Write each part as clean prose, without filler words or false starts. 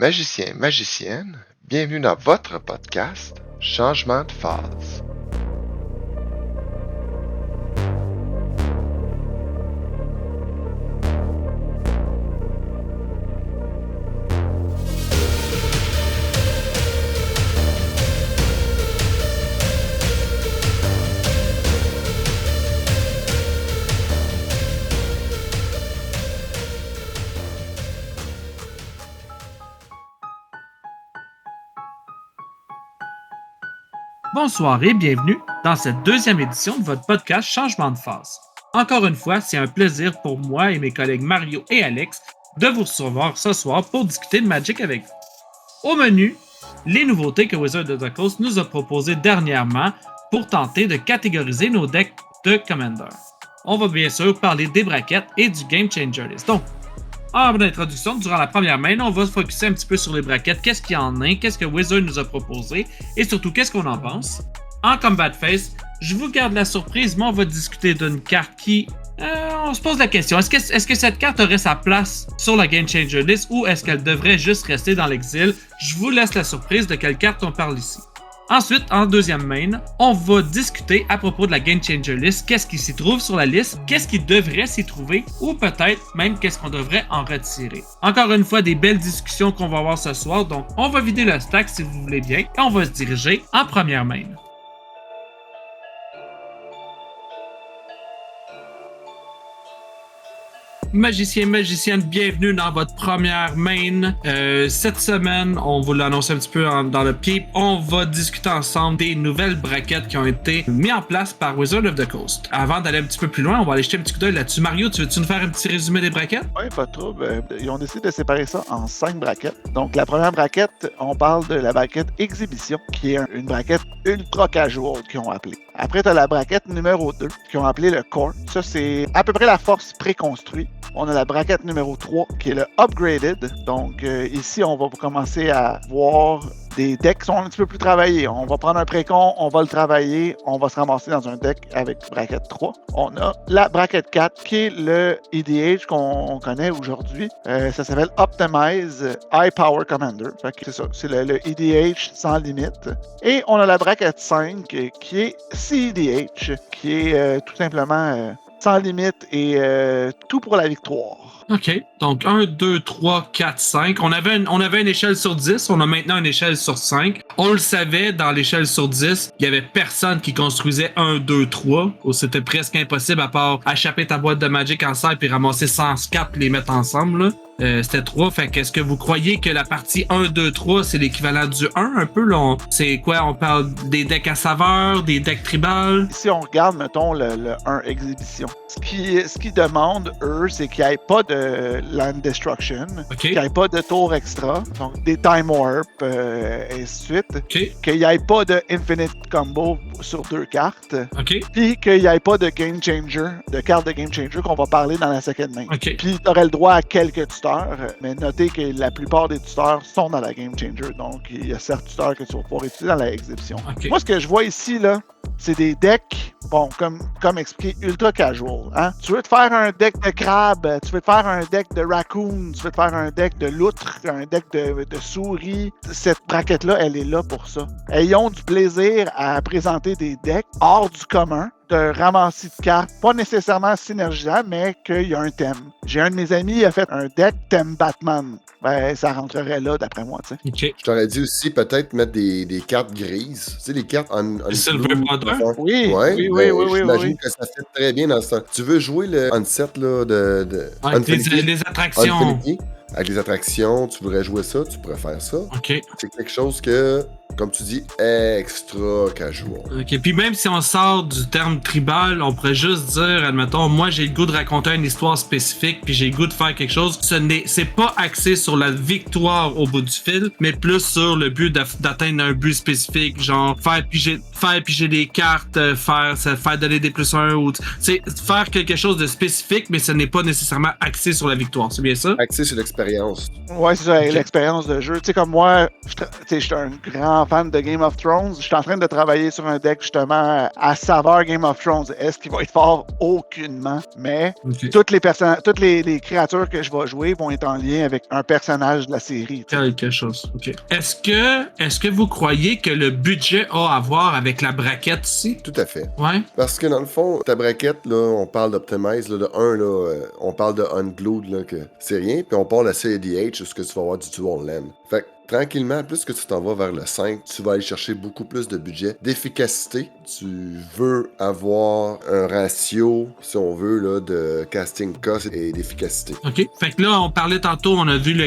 Magiciens, magiciennes, bienvenue dans votre podcast Changement de phase. Bonsoir et bienvenue dans cette deuxième édition de votre podcast Changement de phase. Encore une fois, c'est un plaisir pour moi et mes collègues Mario et Alex de vous recevoir ce soir pour discuter de Magic avec vous. Au menu, les nouveautés que Wizards of the Coast nous a proposées dernièrement pour tenter de catégoriser nos decks de Commander. On va bien sûr parler des brackets et du Game Changer List. Donc, en introduction, durant la première main, on va se focusser un petit peu sur les brackets, qu'est-ce qu'il y en a, qu'est-ce que Wizard nous a proposé et surtout qu'est-ce qu'on en pense. En Combat Phase, je vous garde la surprise, mais on va discuter d'une carte qui... on se pose la question, est-ce que cette carte aurait sa place sur la Game Changer List ou est-ce qu'elle devrait juste rester dans l'exil? Je vous laisse la surprise de quelle carte on parle ici. Ensuite, en deuxième main, on va discuter à propos de la Game Changer List, qu'est-ce qui s'y trouve sur la liste, qu'est-ce qui devrait s'y trouver, ou peut-être même qu'est-ce qu'on devrait en retirer. Encore une fois, des belles discussions qu'on va avoir ce soir, donc on va vider le stack si vous voulez bien, et on va se diriger en première main. Magiciens, magiciennes, bienvenue dans votre première main. Cette semaine, on vous l'annonce un petit peu dans le pied, on va discuter ensemble des nouvelles brackets qui ont été mises en place par Wizards of the Coast. Avant d'aller un petit peu plus loin, on va aller jeter un petit coup d'œil là-dessus. Mario, tu veux-tu nous faire un petit résumé des brackets? Oui, pas de trouble. Ils ont décidé de séparer ça en 5 brackets. Donc, la première bracket, on parle de la bracket Exhibition, qui est une bracket ultra casual qu'ils ont appelée. Après, tu as la bracket numéro 2, qu'ils ont appelé le Core. Ça, c'est à peu près la force préconstruite. On a la bracket numéro 3, qui est le Upgraded. Donc, ici, on va commencer à voir des decks qui sont un petit peu plus travaillés. On va prendre un précon, on va le travailler, on va se ramasser dans un deck avec bracket 3. On a la bracket 4, qui est le EDH qu'on connaît aujourd'hui. Ça s'appelle Optimize High Power Commander. Fait que c'est ça, c'est le EDH sans limite. Et on a la bracket 5, qui est CEDH, qui est tout simplement... sans limite et tout pour la victoire. OK. Donc, 1, 2, 3, 4, 5. On avait une échelle sur 10. On a maintenant une échelle sur 5. On le savait, dans l'échelle sur 10, il n'y avait personne qui construisait 1, 2, 3. Ou c'était presque impossible à part échapper ta boîte de Magic en salle puis ramasser 100 cartes et les mettre ensemble, là. C'était 3, fait qu'est-ce que vous croyez que la partie 1, 2, 3, c'est l'équivalent du 1 un peu, là? C'est quoi? On parle des decks à saveur, des decks tribales? Si on regarde, mettons, le 1 Exhibition, ce qu'ils demandent, eux, c'est qu'il n'y ait pas de Land Destruction, qu'il n'y ait pas de tour extra, donc des Time Warp, et ainsi de suite, qu'il n'y ait pas de Infinite Combo sur 2 cartes, puis qu'il n'y ait pas de Game Changer, de carte de Game Changer qu'on va parler dans la second main. Puis tu aurais le droit à quelques tuteurs, mais notez que la plupart des tuteurs sont dans la Game Changer, donc il y a certains tuteurs que tu vas pouvoir utiliser dans la Exhibition. Moi, ce que je vois ici, là, c'est des decks, bon, comme expliqué, ultra casual. Hein? Tu veux te faire un deck de crabe, tu veux te faire un deck de raccoon, tu veux te faire un deck de loutre, un deck de souris. Cette bracket-là, elle est là pour ça. Ayons du plaisir à présenter des decks hors du commun, de ramasser de cartes, pas nécessairement synergisant, mais qu'il y a un thème. J'ai un de mes amis qui a fait un deck thème Batman. Ben, ça rentrerait là, d'après moi, tu sais. Je t'aurais dit aussi peut-être mettre des cartes grises. Tu sais, les cartes en Silver Border? Oui, ouais, oui. J'imagine que ça fait très bien dans ce temps. Tu veux jouer le Onset, là, avec les attractions. Infinity, avec les attractions, tu voudrais jouer ça, tu pourrais faire ça. OK. C'est quelque chose que, comme tu dis, extra casual. OK. Puis même si on sort du terme tribal, on pourrait juste dire, admettons, moi j'ai le goût de raconter une histoire spécifique, puis j'ai le goût de faire quelque chose. C'est pas axé sur la victoire au bout du fil, mais plus sur le but d'atteindre un but spécifique, genre faire piger des cartes, faire donner des +1 ou faire quelque chose de spécifique, mais ce n'est pas nécessairement axé sur la victoire. C'est bien ça? Axé sur l'expérience. Ouais, c'est ça, l'expérience de jeu. Tu sais, comme moi, je suis un grand grand fan de Game of Thrones. Je suis en train de travailler sur un deck justement à saveur Game of Thrones. Est-ce qu'il va être fort? Aucunement. Mais toutes les créatures que je vais jouer vont être en lien avec un personnage de la série. Quelque chose. OK. Est-ce que vous croyez que le budget a à voir avec la braquette ici? Tout à fait. Ouais. Parce que dans le fond, ta braquette, là, on parle d'Optimize, là, de 1, là, on parle de Unglued, là, que c'est rien, puis on parle de CADH, où ce que tu vas avoir du Dual Land. Fait que tranquillement, plus que tu t'en vas vers le 5, tu vas aller chercher beaucoup plus de budget, d'efficacité. Tu veux avoir un ratio, si on veut, là, de casting cost et d'efficacité. OK. Fait que là, on parlait tantôt, on a vu le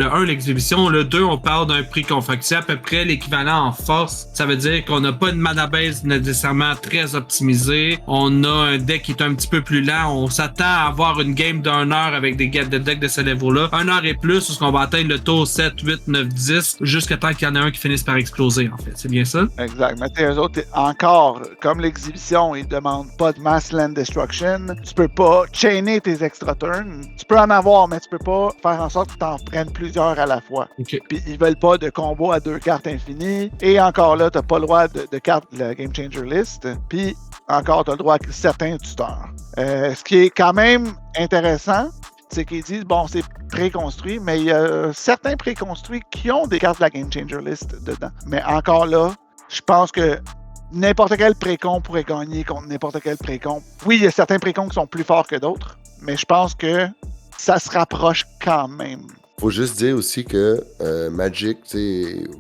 1, l'exhibition. Le 2, on parle d'un prix-con. Fait que c'est à peu près l'équivalent en force. Ça veut dire qu'on n'a pas une mana base nécessairement très optimisée. On a un deck qui est un petit peu plus lent. On s'attend à avoir une game d'1 heure avec des decks de ce niveau-là. 1 heure et plus, parce qu'on va atteindre le tour 7, 8, 9, 10, jusqu'à temps qu'il y en ait un qui finisse par exploser, en fait. C'est bien ça? Exact. Mais eux autres, encore, comme l'exhibition, ils demandent pas de mass land destruction. Tu peux pas chainer tes extra turns. Tu peux en avoir, mais tu peux pas faire en sorte que tu en prennes plusieurs à la fois. Okay. Puis ils veulent pas de combo à 2 cartes infinies. Et encore là, t'as pas le droit de cartes de la Game Changer List. Puis encore, t'as le droit à certains tuteurs. Ce qui est quand même intéressant, c'est qu'ils disent, bon, c'est préconstruit, mais il y a certains préconstruits qui ont des cartes de la Game Changer List dedans. Mais encore là, je pense que n'importe quel précon pourrait gagner contre n'importe quel précon. Oui, il y a certains précons qui sont plus forts que d'autres, mais je pense que ça se rapproche quand même. Faut juste dire aussi que Magic,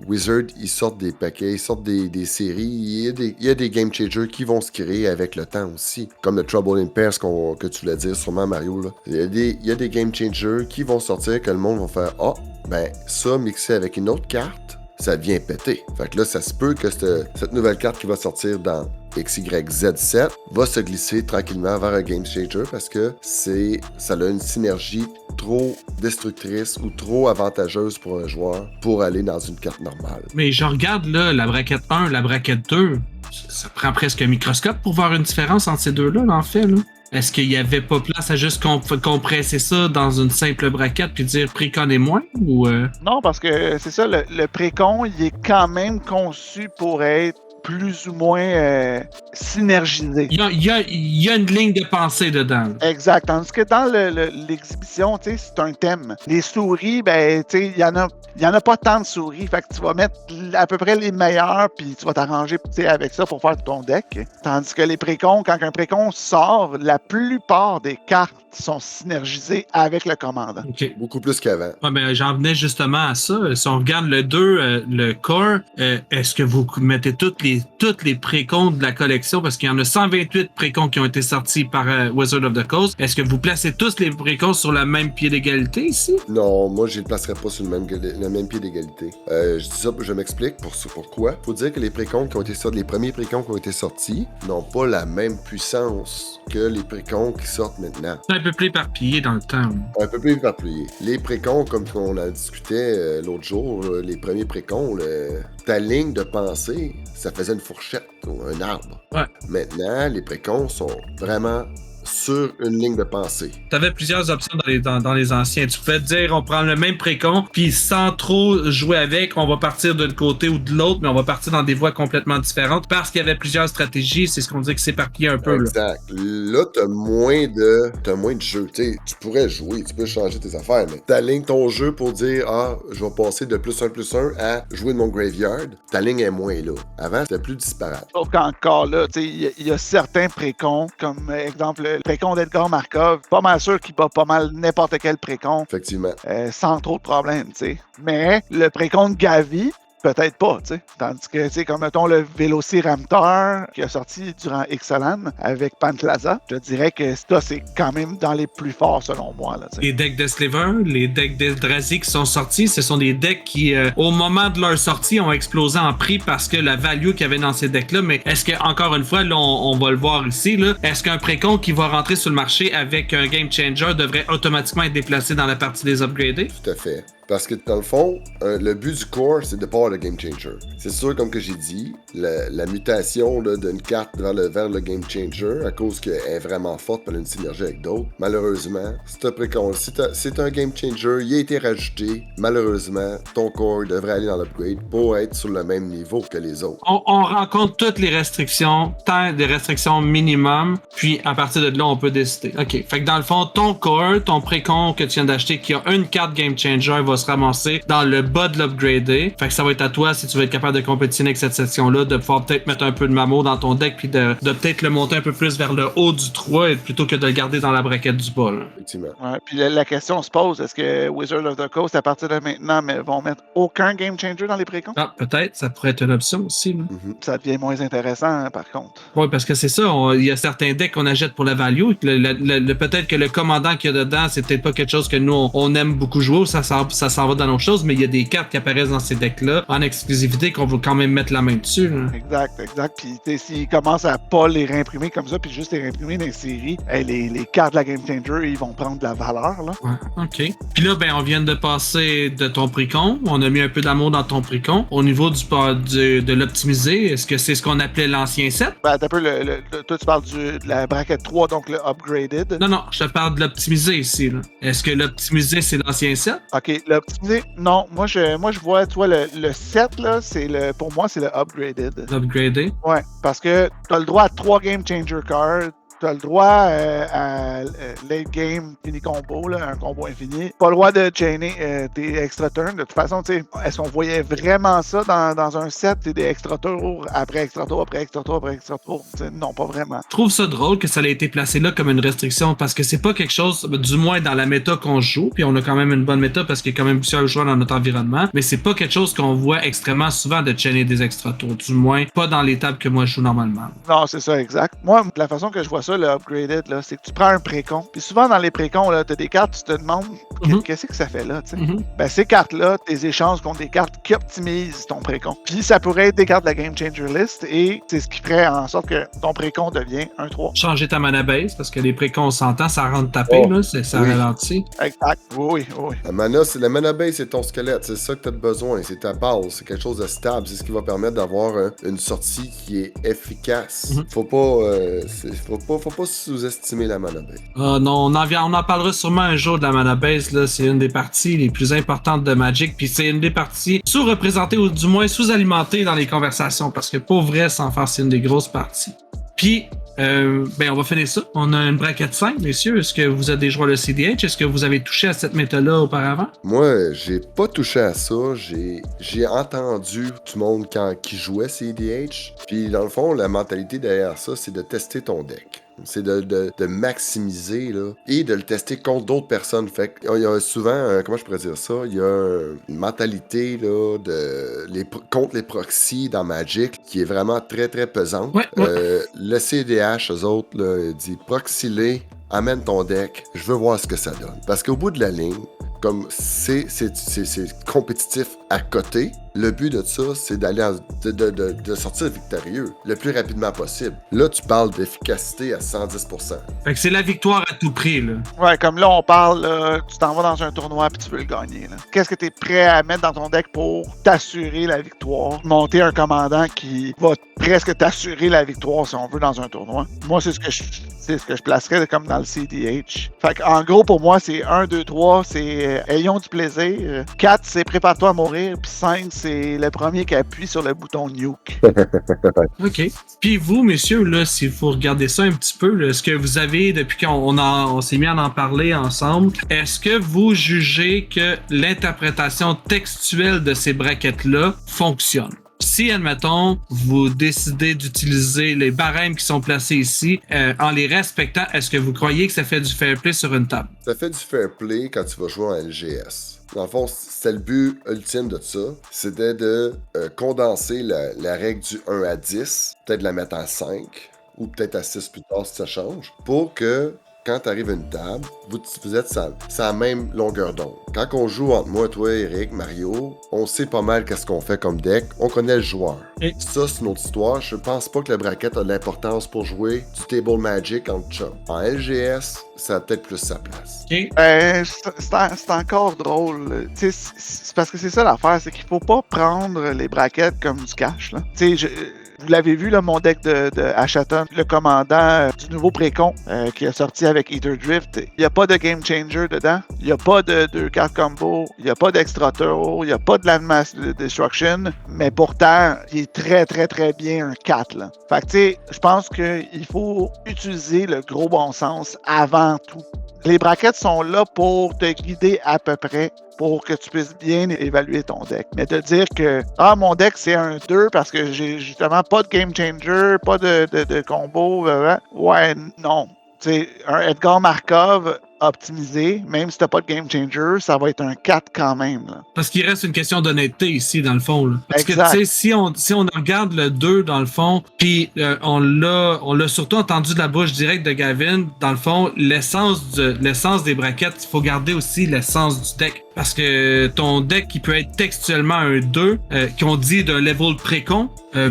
Wizard, ils sortent des paquets, ils sortent des séries. Il y a des game changers qui vont se créer avec le temps aussi. Comme le Trouble in Pairs que tu voulais dire sûrement, Mario. Là. Il y a des game changers qui vont sortir que le monde va faire « Ah, ben ça mixé avec une autre carte, ça vient péter. » Fait que là, ça se peut que cette nouvelle carte qui va sortir dans XYZ7 va se glisser tranquillement vers un game changer parce que ça a une synergie trop destructrice ou trop avantageuse pour un joueur pour aller dans une carte normale. Mais je regarde là la braquette 1, la braquette 2, ça prend presque un microscope pour voir une différence entre ces deux-là, en fait. Là. Est-ce qu'il n'y avait pas place à juste compresser ça dans une simple braquette puis dire précon et moins ou Non, parce que c'est ça, le précon, il est quand même conçu pour être plus ou moins synergisé. Il y a une ligne de pensée dedans. Exact. Tandis que dans l'exhibition, c'est un thème. Les souris, ben, il y en a pas tant de souris. Fait que tu vas mettre à peu près les meilleurs, puis tu vas t'arranger avec ça pour faire ton deck. Tandis que les précons, quand un précon sort, la plupart des cartes sont synergisées avec le commandant. Okay. Beaucoup plus qu'avant. Ouais, ben, j'en venais justement à ça. Si on regarde le 2, le core, est-ce que vous mettez toutes les précons de la collection, parce qu'il y en a 128 précons qui ont été sortis par Wizard of the Coast. Est-ce que vous placez tous les précons sur le même pied d'égalité ici? Non, moi, je ne les placerai pas sur le même pied d'égalité. Je dis ça, je m'explique pourquoi. Faut dire que les précons qui ont été sortis, les premiers précons qui ont été sortis, n'ont pas la même puissance que les précons qui sortent maintenant. C'est un peu plus éparpillé dans le temps. Un peu plus éparpillé. Les précons, comme on en discutait l'autre jour, les premiers précons, ta ligne de pensée, ça faisait une fourchette ou un arbre. Ouais. Maintenant, les précons sont vraiment sur une ligne de pensée. Tu avais plusieurs options dans les anciens. Tu pouvais te dire, on prend le même précon, puis sans trop jouer avec, on va partir d'un côté ou de l'autre, mais on va partir dans des voies complètement différentes parce qu'il y avait plusieurs stratégies. C'est ce qu'on dit que c'est éparpillé un peu. Exact. Là, t'as moins de jeu. Tu pourrais jouer, tu peux changer tes affaires, mais t'alignes ton jeu pour dire, je vais passer de +1/+1 à jouer de mon graveyard. Ta ligne est moins là. Avant, c'était plus disparate. Sauf qu'encore là, il y a certains précons, comme exemple le précon d'Edgar Markov, pas mal sûr qu'il bat pas mal n'importe quel précon. Effectivement. Sans trop de problèmes, tu sais. Mais le précon de Gavi, peut-être pas, tu sais. Tandis que, tu sais, comme mettons le Vélociraptor qui a sorti durant Ixalan avec Pantlaza, je dirais que ça, c'est quand même dans les plus forts selon moi. Là, les decks de Sliver, les decks d'Eldrazi qui sont sortis, ce sont des decks qui, au moment de leur sortie, ont explosé en prix parce que la value qu'il y avait dans ces decks-là. Mais est-ce que, encore une fois, là, on va le voir ici, là, est-ce qu'un précon qui va rentrer sur le marché avec un Game Changer devrait automatiquement être déplacé dans la partie des upgradés? Tout à fait. Parce que dans le fond, le but du core, c'est de pas avoir le game changer. C'est sûr, comme que j'ai dit, la mutation là, d'une carte vers le game changer, à cause qu'elle est vraiment forte, elle a une synergie avec d'autres, malheureusement, c'est un game changer, il a été rajouté, malheureusement, ton core devrait aller dans l'upgrade pour être sur le même niveau que les autres. On rencontre toutes les restrictions, tant des restrictions minimum, puis à partir de là, on peut décider. OK. Fait que dans le fond, ton core, ton précon que tu viens d'acheter, qui a une carte game changer, va se ramasser dans le bas de l'upgrader. Fait que ça va être à toi, si tu veux être capable de compétitionner avec cette section-là, de pouvoir peut-être mettre un peu de Mamo dans ton deck, puis de peut-être le monter un peu plus vers le haut du 3, plutôt que de le garder dans la braquette du bas. Là. Effectivement. Ouais, puis la question se pose, est-ce que Wizard of the Coast, à partir de maintenant, vont mettre aucun game changer dans les précons? Ah, peut-être, ça pourrait être une option aussi. Là. Ça devient moins intéressant, hein, par contre. Oui, parce que c'est ça, il y a certains decks qu'on achète pour la value. Peut-être que le commandant qu'il y a dedans, c'est peut-être pas quelque chose que nous, on aime beaucoup jouer, ça s'en va dans nos choses, mais il y a des cartes qui apparaissent dans ces decks-là en exclusivité qu'on veut quand même mettre la main dessus. Là. Exact. Puis s'ils commencent à pas les réimprimer comme ça, puis juste les réimprimer dans les séries, les cartes de la Game Changer, ils vont prendre de la valeur. Là. Ouais, OK. Puis là, on vient de passer de ton précon. On a mis un peu d'amour dans ton précon. Au niveau de l'optimiser, est-ce que c'est ce qu'on appelait l'ancien set? Toi, tu parles de la bracket 3, donc le upgraded. Non, je te parle de l'optimiser ici. Là. Est-ce que l'optimiser, c'est l'ancien set? OK, l'optimiser, non. Moi, je vois, tu vois, le set, là, pour moi, c'est le upgraded. L'upgrader? Ouais, parce que tu as le droit à 3 Game Changer cards. Tu as le droit à late game fini combo, là, un combo infini. Pas le droit de chainer tes extra turns. De toute façon, est-ce qu'on voyait vraiment ça dans un set, des extra tours après extra tour, après extra tour, après extra tour? Non, pas vraiment. Je trouve ça drôle que ça ait été placé là comme une restriction parce que c'est pas quelque chose, du moins dans la méta qu'on joue, puis on a quand même une bonne méta parce qu'il y a quand même plusieurs joueurs dans notre environnement, mais c'est pas quelque chose qu'on voit extrêmement souvent de chainer des extra tours, du moins pas dans les tables que moi je joue normalement. Non, c'est ça, exact. Moi, la façon que je vois ça, le upgraded, là, c'est que tu prends un précon. Puis souvent, dans les précons, tu as des cartes, tu te demandes qu'est-ce que ça fait là, tu sais. Ces cartes-là, tu les échanges contre des cartes qui optimisent ton précon. Puis ça pourrait être des cartes de la Game Changer List et c'est ce qui ferait en sorte que ton précon devient un 3. Changer ta mana base, parce que les précons, on s'entend, ça rentre taper, là, ça ralentit. Exact, oui. La mana base, c'est ton squelette, c'est ça que tu as besoin, c'est ta base, c'est quelque chose de stable, c'est ce qui va permettre d'avoir une sortie qui est efficace. Faut pas sous-estimer la mana base. Non, on en parlera sûrement un jour de la mana base, là, c'est une des parties les plus importantes de Magic, puis c'est une des parties sous-représentées ou du moins sous-alimentées dans les conversations, parce que pour vrai, sans faire, c'est une des grosses parties. Puis, on va finir ça. On a une braquette 5, messieurs. Est-ce que vous êtes des joueurs de CDH? Est-ce que vous avez touché à cette méthode-là auparavant? Moi, j'ai pas touché à ça. J'ai entendu tout le monde qui jouait CDH. Puis, dans le fond, la mentalité derrière ça, c'est de tester ton deck. C'est de maximiser, là, et de le tester contre d'autres personnes. Fait qu'il y a souvent, comment je pourrais dire ça, il y a une mentalité, là, contre les proxys dans Magic qui est vraiment très, très pesante. Ouais. Le CDH, eux autres, là, dit proxy-les, amène ton deck, je veux voir ce que ça donne. Parce qu'au bout de la ligne, comme c'est compétitif à côté, le but de ça, c'est d'aller de sortir victorieux le plus rapidement possible. Là, tu parles d'efficacité à 110%. Fait que c'est la victoire à tout prix, là. Ouais, comme là, on parle, tu t'en vas dans un tournoi puis tu veux le gagner. Là. Qu'est-ce que tu es prêt à mettre dans ton deck pour t'assurer la victoire? Monter un commandant qui va presque t'assurer la victoire, si on veut, dans un tournoi. Moi, c'est ce que je placerais comme dans le CDH. Fait en gros, pour moi, c'est 1, 2, 3, c'est ayons du plaisir. 4, c'est prépare-toi à mourir. Puis 5, c'est le premier qui appuie sur le bouton nuke. OK. Puis vous, messieurs, là, si vous regardez ça un petit peu, là, est-ce que vous avez, depuis qu'on s'est mis à en parler ensemble, est-ce que vous jugez que l'interprétation textuelle de ces brackets-là fonctionne? Si, admettons, vous décidez d'utiliser les barèmes qui sont placés ici, en les respectant, est-ce que vous croyez que ça fait du fair play sur une table? Ça fait du fair play quand tu vas jouer en LGS. Dans le fond, c'était le but ultime de ça. C'était de condenser la règle du 1 à 10, peut-être la mettre en 5, ou peut-être à 6 plus tard si ça change, pour que quand tu arrives à une table, vous êtes sur la même longueur d'onde. Quand on joue entre moi, toi, Eric, Mario, on sait pas mal qu'est-ce qu'on fait comme deck. On connaît le joueur. Et... Ça, c'est une autre histoire. Je pense pas que le bracket a de l'importance pour jouer du table Magic entre chums. En LGS, ça a peut-être plus sa place. Okay. C'est encore drôle. C'est parce que c'est ça l'affaire, c'est qu'il faut pas prendre les brackets comme du cash. Là. Vous l'avez vu, là, mon deck de Ashaton, le commandant du nouveau précon qui est sorti avec Ether Drift. Il n'y a pas de Game Changer dedans. Il n'y a pas de 2 cartes combo. Il n'y a pas d'Extra Tour. Il n'y a pas de Landmass Destruction. Mais pourtant, il est très, très, très bien un 4. Là. Fait que, tu sais, je pense qu'il faut utiliser le gros bon sens avant tout. Les brackets sont là pour te guider à peu près, pour que tu puisses bien évaluer ton deck. Mais de dire que mon deck c'est un 2 parce que j'ai justement pas de game changer, pas de combo, ouais, non. T'sais, un Edgar Markov optimisé, même si t'as pas de game changer, ça va être un 4 quand même. Là. Parce qu'il reste une question d'honnêteté ici, dans le fond. Là. Parce exact. que, tu sais, si on regarde le 2, dans le fond, puis on l'a surtout entendu de la bouche directe de Gavin, dans le fond, l'essence des brackets, il faut garder aussi l'essence du deck. Parce que ton deck qui peut être textuellement un 2, qu'on dit d'un level précon,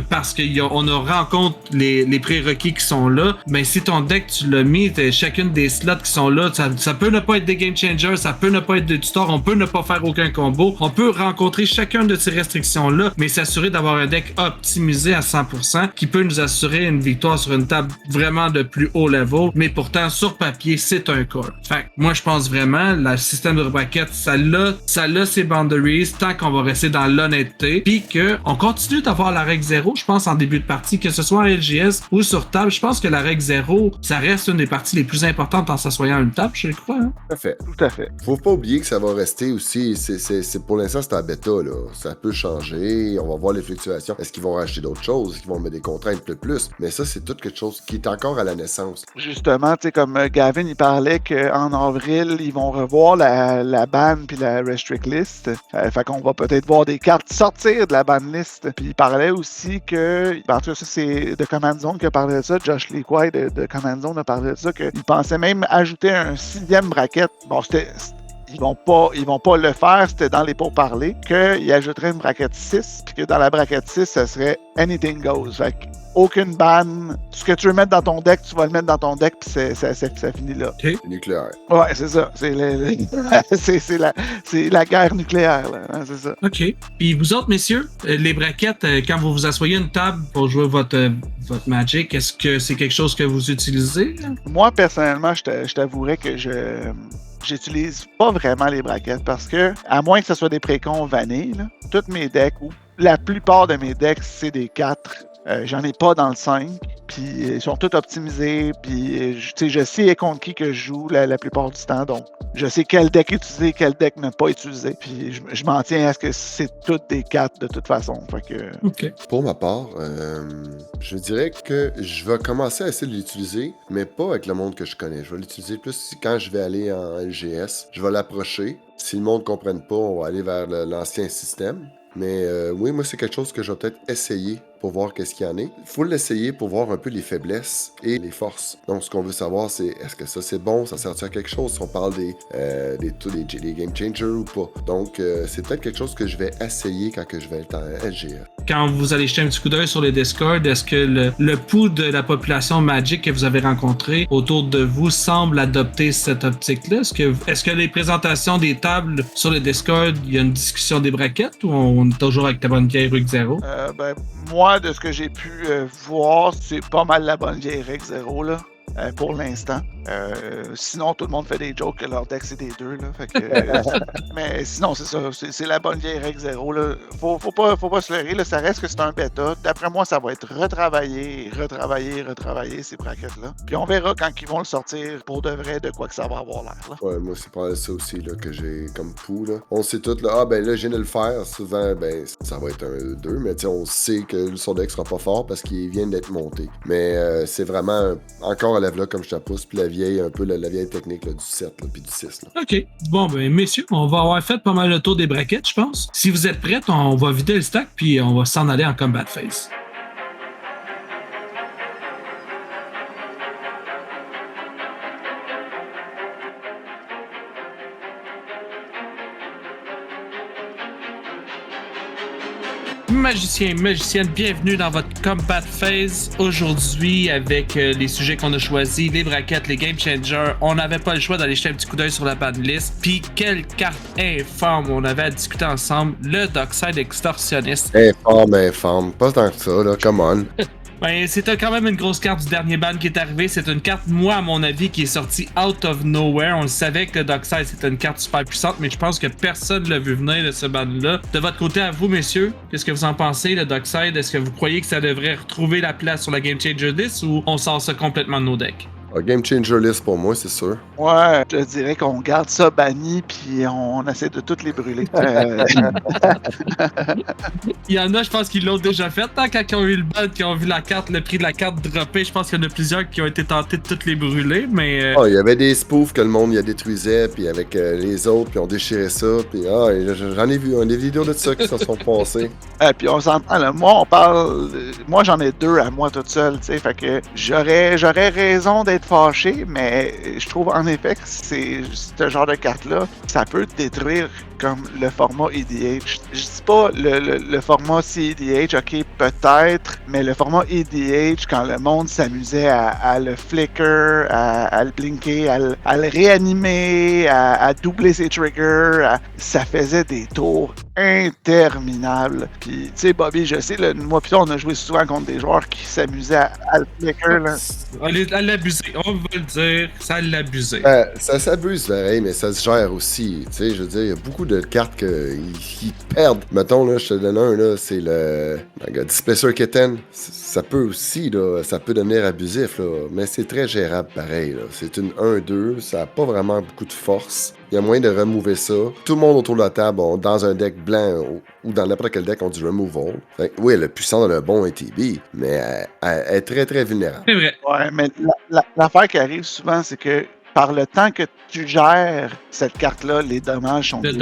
parce qu'on rencontre les prérequis qui sont là, mais si ton deck, tu l'as mis, chacune des slots qui sont là, ça peut ne pas être des game changers, ça peut ne pas être de tutor, on peut ne pas faire aucun combo, on peut rencontrer chacune de ces restrictions-là, mais s'assurer d'avoir un deck optimisé à 100% qui peut nous assurer une victoire sur une table vraiment de plus haut level, mais pourtant, sur papier, c'est un core. Fait que moi, je pense vraiment, le système de bracket, ça a ses boundaries tant qu'on va rester dans l'honnêteté, puis qu'on continue d'avoir la règle 0, je pense, en début de partie, que ce soit en LGS ou sur table, je pense que la règle 0, ça reste une des parties les plus importantes en s'assoyant à une table, je crois. Hein? Tout à fait. Faut pas oublier que ça va rester aussi, c'est pour l'instant, c'est en bêta, là. Ça peut changer, on va voir les fluctuations. Est-ce qu'ils vont racheter d'autres choses? Est-ce qu'ils vont mettre des contraintes de plus? Mais ça, c'est tout quelque chose qui est encore à la naissance. Justement, tu sais, comme Gavin, il parlait qu'en avril, ils vont revoir la ban puis la restrict list. Fait qu'on va peut-être voir des cartes sortir de la ban list. Puis il parlait aussi que, en tout cas, ça c'est de Command Zone qui a parlé de ça, Josh Lequay de Command Zone a parlé de ça, qu'il pensait même ajouter un 6e bracket. Bon, ils vont pas le faire, c'était dans les pourparlers, qu'il ajouterait une bracket 6, puis que dans la bracket 6, ça serait Anything Goes. Fait aucune ban. Ce que tu veux mettre dans ton deck, tu vas le mettre dans ton deck, puis ça finit là. Okay. Nucléaire. Ouais, c'est ça. C'est la guerre nucléaire, là. Hein, c'est ça. OK. Puis vous autres, messieurs, les brackets, quand vous vous asseyez à une table pour jouer votre Magic, est-ce que c'est quelque chose que vous utilisez? Moi, personnellement, je t'avouerais que j'utilise pas vraiment les brackets parce que, à moins que ce soit des précons vanille, là, tous mes decks, ou la plupart de mes decks, c'est des 4. J'en ai pas dans le 5. Puis ils sont tous optimisés. Puis je sais contre qui que je joue la plupart du temps. Donc, je sais quel deck utiliser, quel deck ne pas utiliser. Puis je m'en tiens à ce que c'est toutes des 4 de toute façon. Fait que... Okay. Pour ma part, je dirais que je vais commencer à essayer de l'utiliser, mais pas avec le monde que je connais. Je vais l'utiliser plus quand je vais aller en LGS. Je vais l'approcher. Si le monde ne comprenne pas, on va aller vers l'ancien système. Mais oui, moi, c'est quelque chose que je vais peut-être essayer pour voir qu'est-ce qu'il y en a. Il faut l'essayer pour voir un peu les faiblesses et les forces. Donc, ce qu'on veut savoir, c'est est-ce que ça, c'est bon? Ça sert-tu à quelque chose? Si on parle des game changers ou pas. Donc, c'est peut-être quelque chose que je vais essayer quand que je vais être en LGS. Quand vous allez jeter un petit coup d'œil sur les Discord, est-ce que le pouls de la population Magic que vous avez rencontré autour de vous semble adopter cette optique-là? Est-ce que les présentations des tables sur le Discord, il y a une discussion des brackets ou on est toujours avec ta bonne vieille règle 0? Moi, de ce que j'ai pu voir, c'est pas mal la bonne vieille règle 0, là, pour l'instant. Sinon, tout le monde fait des jokes que leur deck, c'est des 2, là. Fait que, mais sinon, c'est ça. C'est la bonne vieille règle 0, là. Faut pas se leurrer, là. Ça reste que c'est un bêta. D'après moi, ça va être retravaillé, ces brackets-là. Puis on verra quand ils vont le sortir pour de vrai de quoi que ça va avoir l'air, là. Ouais, moi, c'est pas ça aussi, là, que j'ai comme pouls, là. On sait tout, là. Ah, ben là, je viens de le faire. Souvent, ben, ça va être un 2, mais tu sais, on sait que son deck sera pas fort parce qu'il vient d'être monté. Mais c'est vraiment encore à level là, comme je te pousse, puis un peu la vieille technique là, du 7 puis du 6. Là. OK. Bon, ben, messieurs, on va avoir fait pas mal le tour des brackets, je pense. Si vous êtes prêts, on va vider le stack, puis on va s'en aller en combat phase. Magiciens et magiciennes, bienvenue dans votre Combat Phase. Aujourd'hui, avec les sujets qu'on a choisis, les brackets, les Game Changers, on n'avait pas le choix d'aller jeter un petit coup d'œil sur la bad list. Puis, quelle carte infâme on avait à discuter ensemble, le Dockside Extorsionniste. Infâme. Pas tant que ça, là, come on. Ben, c'est quand même une grosse carte du dernier ban qui est arrivé. C'est une carte, moi, à mon avis, qui est sortie out of nowhere. On le savait que le Dockside, c'était une carte super puissante, mais je pense que personne ne l'a vu venir de ce ban-là. De votre côté, à vous, messieurs, qu'est-ce que vous en pensez, le Dockside? Est-ce que vous croyez que ça devrait retrouver la place sur la Game Changer list ou on sort ça complètement de nos decks? Game Changer list pour moi, c'est sûr. Ouais, je dirais qu'on garde ça banni puis on essaie de toutes les brûler. Il y en a, je pense qu'ils l'ont déjà fait. Quand ils ont eu le ban, qui ont vu la carte, le prix de la carte dropper, je pense qu'il y en a plusieurs qui ont été tentés de toutes les brûler, mais... Il y avait des spoofs que le monde y a détruisait, puis avec les autres, puis on déchirait ça, puis j'en ai vu des vidéos de ça qui se sont passées. Puis on s'entend, là, moi j'en ai 2 à moi toute seule, tu sais, fait que j'aurais raison d'être fâché, mais je trouve en effet que c'est ce genre de carte-là, ça peut détruire comme le format EDH. Je dis pas le format CEDH, ok, peut-être, mais le format EDH, quand le monde s'amusait à le flicker, à le blinker, à le réanimer, à doubler ses triggers, ça faisait des tours interminables. Puis, tu sais, Bobby, je sais, moi pis toi, on a joué souvent contre des joueurs qui s'amusaient à le flicker, là. À l'abuser, on va le dire, ça l'abusait. Ça s'abuse pareil, mais ça se gère aussi. Tu sais, je veux dire, il y a beaucoup de cartes qui perdent. Mettons, là, je te donne un, là, c'est le Displacer Kitten. Ça peut aussi, là, ça peut devenir abusif, là, mais c'est très gérable pareil, là. C'est une 1-2, ça n'a pas vraiment beaucoup de force. Il y a moyen de remover ça. Tout le monde autour de la table, dans un deck blanc ou dans n'importe quel deck, on dit removal. Fait, oui, elle est puissante dans le bon ATB, mais elle est très, très vulnérable. C'est vrai. Ouais, mais l'affaire qui arrive souvent, c'est que par le temps que tu gères cette carte-là, les dommages sont faits.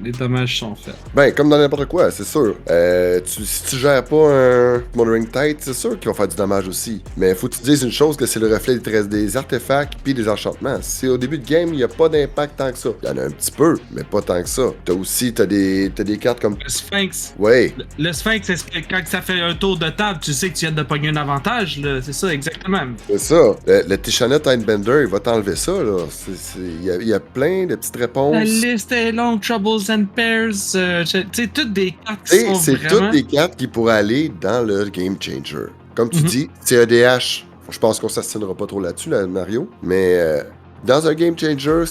Les dommages sont faits. Ben, comme dans n'importe quoi, c'est sûr. Si tu gères pas un Mothering Tide, c'est sûr qu'il va faire du dommage aussi. Mais faut que tu te dises une chose, que c'est le reflet des artefacts puis des enchantements. Si au début de game, il n'y a pas d'impact tant que ça. Il y en a un petit peu, mais pas tant que ça. T'as des cartes comme... Le Sphinx. Oui. Le Sphinx, c'est quand ça fait un tour de table, tu sais que tu viens de pogner un avantage, là. C'est ça, exactement. C'est ça. Le Tishana Tidebender, il va t'enlever ça, là. Il y a plein de petites réponses. La liste est longue, Troubles and Pairs, tu sais, toutes des cartes qui sont c'est vraiment... toutes des cartes qui pourraient aller dans le Game Changer. Comme tu dis, CEDH, je pense qu'on s'assinera pas trop là-dessus, là, Mario, mais... dans un Game Changer,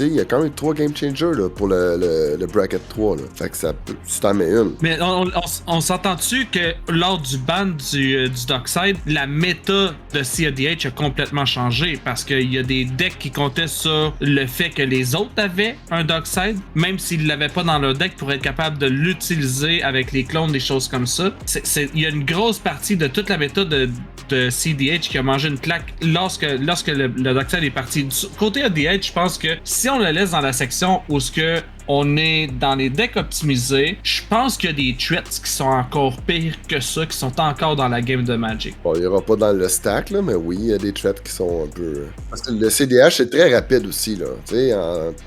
il y a quand même 3 Game Changers là, pour le Bracket 3. Là. Fait que ça peut, si t'en mets une. Mais on s'entend-tu que lors du ban du Dockside, la méta de CEDH a complètement changé parce qu'il y a des decks qui comptaient sur le fait que les autres avaient un Dockside, même s'ils ne l'avaient pas dans leur deck pour être capable de l'utiliser avec les clones, des choses comme ça. Il y a une grosse partie de toute la méta de CEDH qui a mangé une claque lorsque le Dockside est parti. Côté ADH, je pense que si on le laisse dans la section où ce que on est dans les decks optimisés, je pense qu'il y a des threats qui sont encore pires que ça, qui sont encore dans la game de Magic. Bon, il n'y aura pas dans le stack, là, mais oui, il y a des threats qui sont un peu... Parce que le CDH, c'est très rapide aussi, là. Tu sais,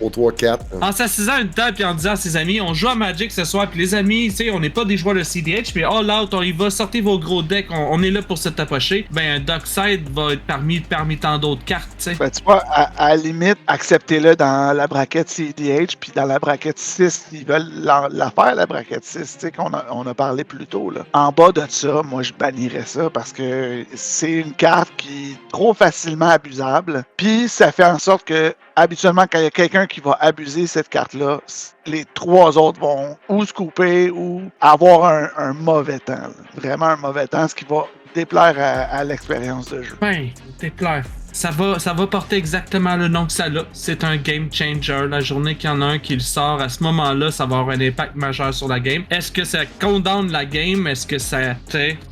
au 3-4. En s'assisant à une table et en disant à ses amis, on joue à Magic ce soir, puis les amis, tu sais, on n'est pas des joueurs de CDH, mais all out, on y va, sortez vos gros decks, on est là pour se tapocher. Ben, un Dockside va être parmi tant d'autres cartes, tu sais. Ben, tu vois, à la limite, acceptez-le dans la braquette CDH, puis dans la braquette 6, ils veulent la faire, la braquette 6, tu sais, qu'on a parlé plus tôt, là. En bas de ça, moi, je bannirais ça parce que c'est une carte qui est trop facilement abusable. Puis, ça fait en sorte que, habituellement, quand il y a quelqu'un qui va abuser cette carte-là, les 3 autres vont ou se couper ou avoir un mauvais temps, là. Vraiment un mauvais temps, ce qui va déplaire à l'expérience de jeu. Ben, déplaire. Ça va porter exactement le nom que ça a. C'est un game changer. La journée qu'il y en a un qui le sort, à ce moment-là, ça va avoir un impact majeur sur la game. Est-ce que ça condamne la game? Est-ce que ça...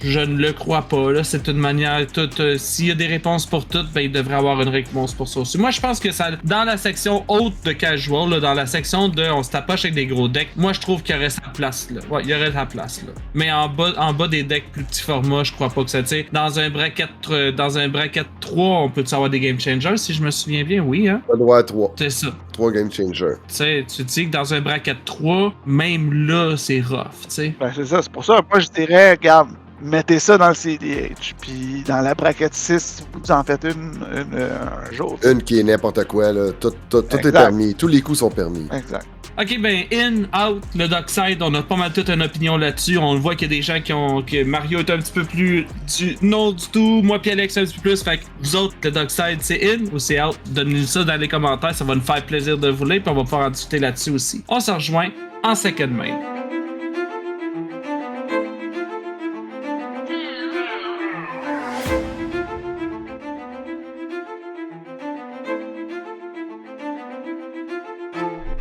Je ne le crois pas. Là, c'est une manière toute... S'il y a des réponses pour toutes, ben, il devrait avoir une réponse pour ça aussi. Moi, je pense que ça... Dans la section haute de casual, là, dans la section de on se tapoche avec des gros decks, moi, je trouve qu'il y aurait sa place, là. Ouais, il y aurait sa place, là. Mais en bas des decks plus petits formats, je crois pas que ça... Dans un bracket 3, on peut peut-tu avoir des Game Changers, si je me souviens bien? Oui, hein? Pas droit à 3. C'est ça. 3 Game Changers. Tu sais, tu dis que dans un bracket 3, même là, c'est rough, tu sais. Ben, c'est ça. C'est pour ça, moi, je dirais, regarde, mettez ça dans le CDH. Puis dans la bracket 6, vous en faites un jour. Une qui est n'importe quoi, là. Tout est permis. Tous les coups sont permis. Exact. Ok, ben, in, out, le Dockside, on a pas mal toute une opinion là-dessus. On voit qu'il y a des gens que Mario est un petit peu plus non du tout. Moi puis Alex un petit peu plus. Fait que vous autres, le Dockside, c'est in ou c'est out? Donnez-nous ça dans les commentaires. Ça va nous faire plaisir de vous lire. Puis on va pouvoir en discuter là-dessus aussi. On se rejoint en second main.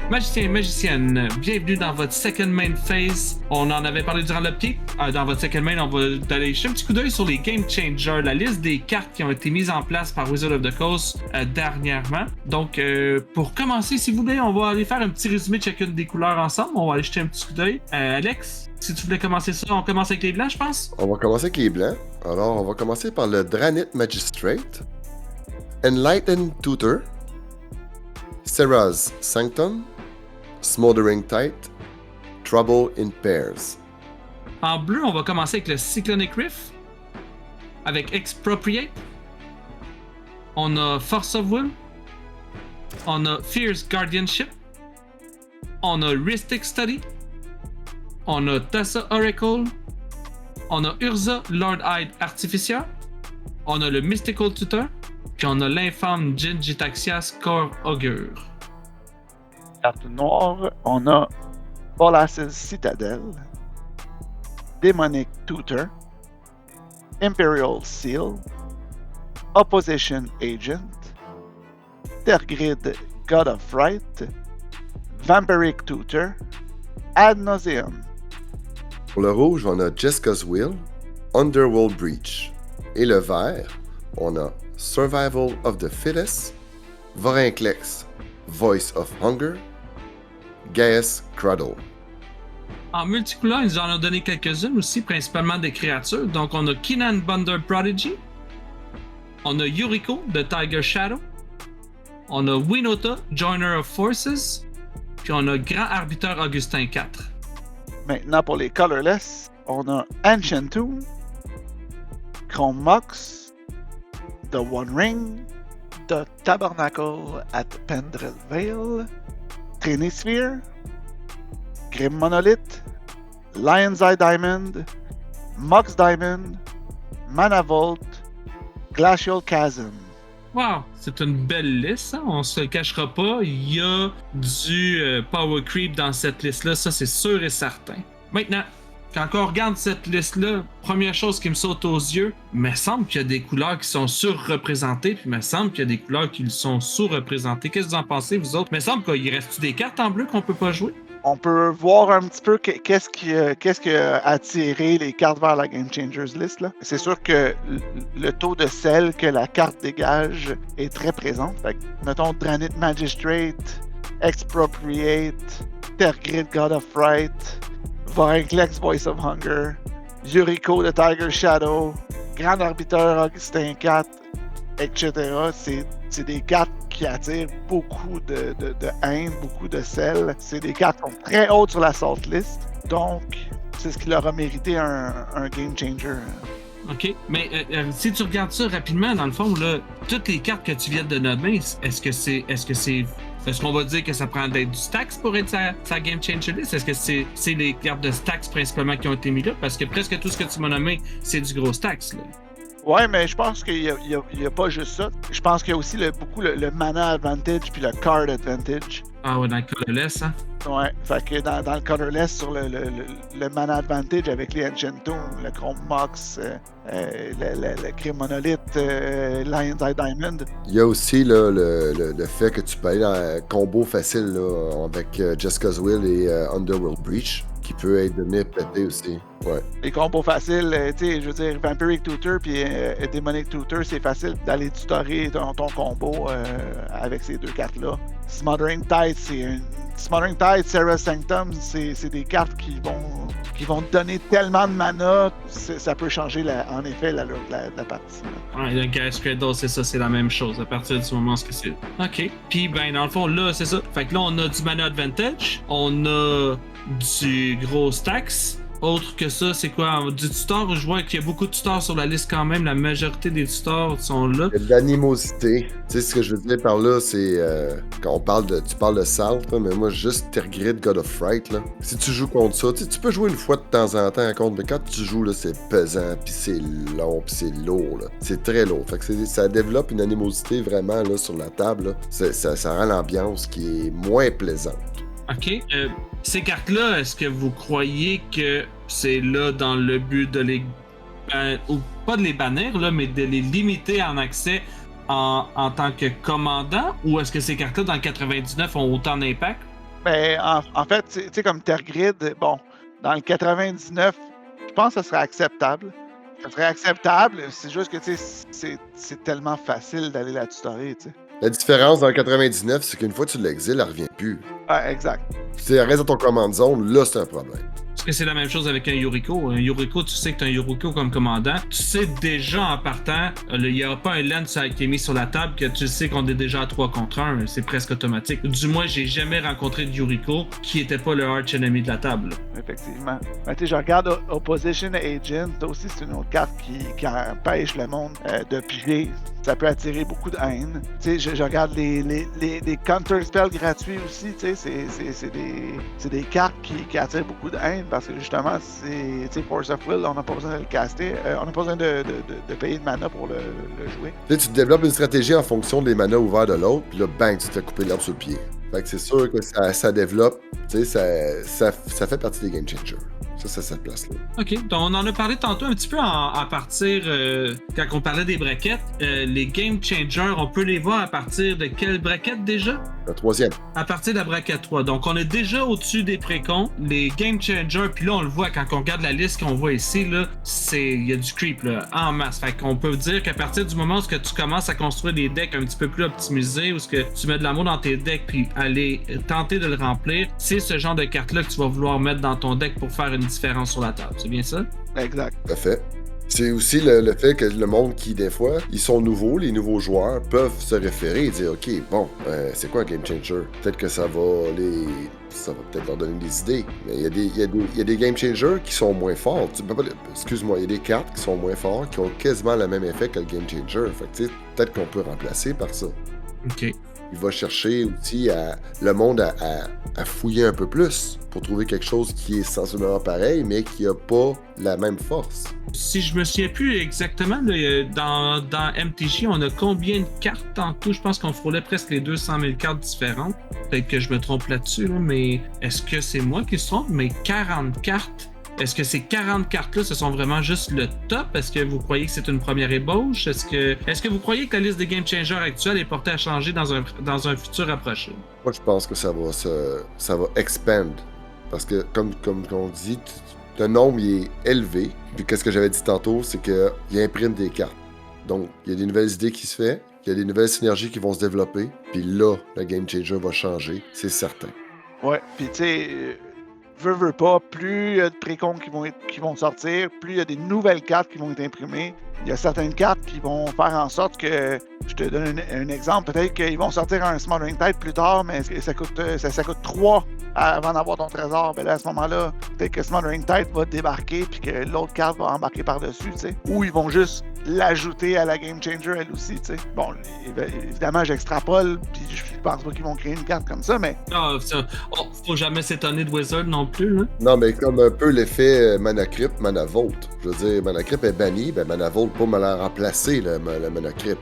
Magicien et magicienne, bienvenue dans votre second main phase. On en avait parlé durant le pied. Dans votre second main, on va aller jeter un petit coup d'œil sur les Game Changers, la liste des cartes qui ont été mises en place par Wizard of the Coast dernièrement. Donc, pour commencer, si vous voulez, on va aller faire un petit résumé de chacune des couleurs ensemble. On va aller jeter un petit coup d'œil. Alex, si tu voulais commencer ça, on commence avec les blancs, je pense? On va commencer avec les blancs. Alors, on va commencer par le Dranit Magistrate, Enlightened Tutor, Serra's Sanctum, Smoldering Tide, Trouble in Pairs. En bleu, on va commencer avec le Cyclonic Rift, avec Expropriate. On a Force of Will. On a Fierce Guardianship. On a Rhystic Study. On a Thassa Oracle. On a Urza Lord-Eyed Artificer. On a le Mystical Tutor. Puis on a l'infâme Jin Jitaxias Core Augure. Carte noire, on a Bolas's Citadel, Demonic Tutor, Imperial Seal, Opposition Agent, Tergrid God of Fright, Vampiric Tutor, Ad Nauseam. Pour le rouge, on a Jeska's Will, Underworld Breach. Et le vert, on a Survival of the Fittest, Vorinclex, Voice of Hunger, Gaius Cradle. En multicouleur, ils en ont donné quelques-unes aussi, principalement des créatures. Donc, on a Kinan Bunder Prodigy. On a Yuriko de Tiger Shadow. On a Winota, Joiner of Forces. Puis on a Grand Arbiteur Augustin 4. Maintenant, pour les colorless, on a Ancient Tomb, Chrome Mox, The One Ring, The Tabernacle at Pendrell Vale, Trinisphere, Grim Monolith, Lion's Eye Diamond, Mox Diamond, Mana Vault, Glacial Chasm. Wow, c'est une belle liste, hein? On se le cachera pas. Il y a du power creep dans cette liste-là, ça c'est sûr et certain. Maintenant, quand on regarde cette liste-là, première chose qui me saute aux yeux, il me semble qu'il y a des couleurs qui sont surreprésentées, puis il me semble qu'il y a des couleurs qui sont sous-représentées. Qu'est-ce que vous en pensez, vous autres? Il me semble qu'il reste des cartes en bleu qu'on peut pas jouer? On peut voir un petit peu qu'est-ce qui a attiré les cartes vers la Game Changers list. Là. C'est sûr que le taux de sel que la carte dégage est très présent. Fait que, mettons, Dranit Magistrate, Expropriate, Tergrid God of Fright, Vorinclex Voice of Hunger, Yuriko de Tiger Shadow, Grand Arbiteur Augustin 4, etc. C'est des cartes qui attirent beaucoup de haine, beaucoup de sel. C'est des cartes qui sont très hautes sur la salt list. Donc, c'est ce qui leur a mérité un game changer. OK. Mais si tu regardes ça rapidement, dans le fond, là, toutes les cartes que tu viens de nommer, est-ce qu'on va dire que ça prend d'être du Stax pour être sa Game Changer list? Est-ce que c'est les cartes de Stax principalement qui ont été mis là? Parce que presque tout ce que tu m'as nommé, c'est du gros Stax, là. Ouais, mais je pense qu'il y a pas juste ça. Je pense qu'il y a aussi beaucoup le mana advantage puis le card advantage. Ah ouais, dans le colorless, hein? Ouais, fait que dans le colorless, sur le mana advantage avec les Ancient Tomb, le Chrome Mox, le Grim Monolith, Lion's Eye Diamond. Il y a aussi là, le fait que tu peux aller dans un combo facile là, avec Jeska's Will et Underworld Breach, qui peut être devenu pété aussi. Ouais. Les combos faciles, tu sais, je veux dire, Vampiric Tutor puis Demonic Tutor, c'est facile d'aller tutorer ton combo avec ces deux cartes-là. Smothering Tide, Serra's Sanctum, c'est des cartes qui qui vont te donner tellement de mana, ça peut changer en effet la partie. Ouais, le Gas Cradle, c'est ça, c'est la même chose à partir du moment où c'est. Ok. Puis ben dans le fond, là, c'est ça. Fait que là, on a du mana advantage, on a du gros stacks. Autre que ça, c'est quoi? Du tutor, je vois qu'il y a beaucoup de tutors sur la liste quand même. La majorité des tutors sont là. Il y a de l'animosité. Tu sais, ce que je veux dire par là, c'est... quand on parle de... Tu parles de Salt, là, mais moi, juste Tergrid, God of Fright, là. Si tu joues contre ça, tu peux jouer une fois de temps en temps contre, mais quand tu joues, là, c'est pesant, puis c'est long, puis c'est lourd, là. C'est très lourd. Fait que ça développe une animosité vraiment, là, sur la table, là. Ça rend l'ambiance qui est moins plaisante. OK. Ces cartes-là, est-ce que vous croyez que c'est là dans le but de les... ou pas de les bannir, là, mais de les limiter en accès en tant que commandant? Ou est-ce que ces cartes-là, dans le 99, ont autant d'impact? Ben, en fait, tu sais, comme Tergrid, bon, dans le 99, je pense que ça serait acceptable. Ça serait acceptable, c'est juste que, tu sais, c'est tellement facile d'aller la tutorer, tu sais. La différence dans le 99, c'est qu'une fois que tu l'exiles, elle revient plus. Ouais, exact. Si elle reste dans ton command zone, là, c'est un problème. Est-ce que c'est la même chose avec un Yuriko? Un Yuriko, tu sais que tu as un Yuriko comme commandant. Tu sais déjà en partant, il n'y aura pas un land qui est mis sur la table que tu sais qu'on est déjà à 3 contre 1. C'est presque automatique. Du moins, j'ai jamais rencontré de Yuriko qui n'était pas le arch enemy de la table. Effectivement. Ben, tu sais, je regarde Opposition Agent. Aussi, c'est une autre carte qui empêche le monde de piger. Ça peut attirer beaucoup de haine. Tu sais, je regarde les counter spells gratuits aussi. Tu sais, c'est des cartes qui attirent beaucoup de haine parce que justement, c'est Force of Will, on n'a pas besoin de le caster. On n'a pas besoin de payer de mana pour le jouer. Tu sais, tu développes une stratégie en fonction des manas ouverts de l'autre, puis là, bang, tu te fais couper l'herbe sur le pied. Fait que c'est sûr que ça développe, tu sais, ça fait partie des game changers. Ça a sa place là. OK, donc on en a parlé tantôt un petit peu à partir, quand on parlait des brackets. Les game changers, on peut les voir à partir de quelle bracket déjà? La 3e. À partir de la bracket 3. Donc on est déjà au-dessus des précons. Les game changers, puis là on le voit quand on regarde la liste qu'on voit ici, là, il y a du creep là, en masse. Fait qu'on peut dire qu'à partir du moment où tu commences à construire des decks un petit peu plus optimisés, où tu mets de l'amour dans tes decks puis aller tenter de le remplir, c'est ce genre de carte-là que tu vas vouloir mettre dans ton deck pour faire une différence sur la table. C'est bien ça? Exact. Tout à fait. C'est aussi le fait que le monde qui, des fois, ils sont nouveaux, les nouveaux joueurs peuvent se référer et dire « OK, bon, c'est quoi un game changer? Peut-être que ça va peut-être leur donner des idées. » Mais il y a des game changers qui sont moins forts. Excuse-moi, il y a des cartes qui sont moins fortes, qui ont quasiment le même effet que le game changer. Fait que, tu sais, peut-être qu'on peut remplacer par ça. OK. Il va chercher aussi le monde à fouiller un peu plus pour trouver quelque chose qui est sensiblement pareil, mais qui n'a pas la même force. Si je me souviens plus exactement, là, dans MTG, on a combien de cartes en tout? Je pense qu'on frôlait presque les 200 000 cartes différentes. Peut-être que je me trompe là-dessus, là, mais est-ce que c'est moi qui se trompe? Mais 40 cartes? Est-ce que ces 40 cartes-là, ce sont vraiment juste le top? Est-ce que vous croyez que c'est une première ébauche? Est-ce que vous croyez que la liste des game changers actuelle est portée à changer dans un futur approché? Moi, je pense que ça va expand. Parce que, comme on dit, le nombre il est élevé. Puis, qu'est-ce que j'avais dit tantôt, c'est qu'il imprime des cartes. Donc, il y a des nouvelles idées qui se font, il y a des nouvelles synergies qui vont se développer. Puis là, le game changer va changer, c'est certain. Ouais, puis tu sais... Veux pas, plus il y a de précons qui vont sortir, plus il y a des nouvelles cartes qui vont être imprimées. Il y a certaines cartes qui vont faire en sorte que, je te donne un exemple, peut-être qu'ils vont sortir un Smothering Tide plus tard, mais ça coûte 3 avant d'avoir ton trésor. Ben là, à ce moment-là, peut-être que Smothering Tide va débarquer puis que l'autre carte va embarquer par-dessus, tu sais. Ou ils vont juste l'ajouter à la Game Changer, elle aussi, tu sais. Bon, évidemment, j'extrapole, puis je pense pas qu'ils vont créer une carte comme ça, mais... faut jamais s'étonner de Wizard non plus, là. Non, mais comme un peu l'effet Mana Crypt, Mana Vault. Je veux dire, Mana Crypt est banni, ben Mana Vault peut me la remplacer, le Mana Crypt.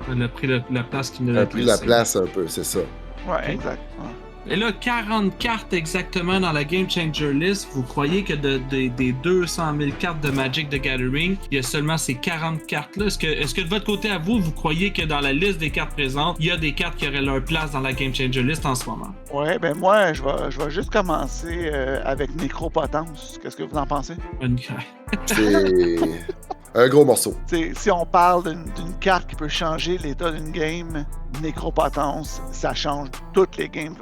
Elle a pris la place qu'il ne l'a pris la place un peu, c'est ça. Ouais, okay. Exact. Ouais. Et là, 40 cartes exactement dans la Game Changer list. Vous croyez que des 200 000 cartes de Magic the Gathering, il y a seulement ces 40 cartes-là? Est-ce que de votre côté à vous croyez que dans la liste des cartes présentes, il y a des cartes qui auraient leur place dans la Game Changer list en ce moment? Ouais, ben moi, je vais juste commencer avec Nécropotence. Qu'est-ce que vous en pensez? C'est... Un gros morceau. Si on parle d'une carte qui peut changer l'état d'une game, Nécropotence, ça change toutes les games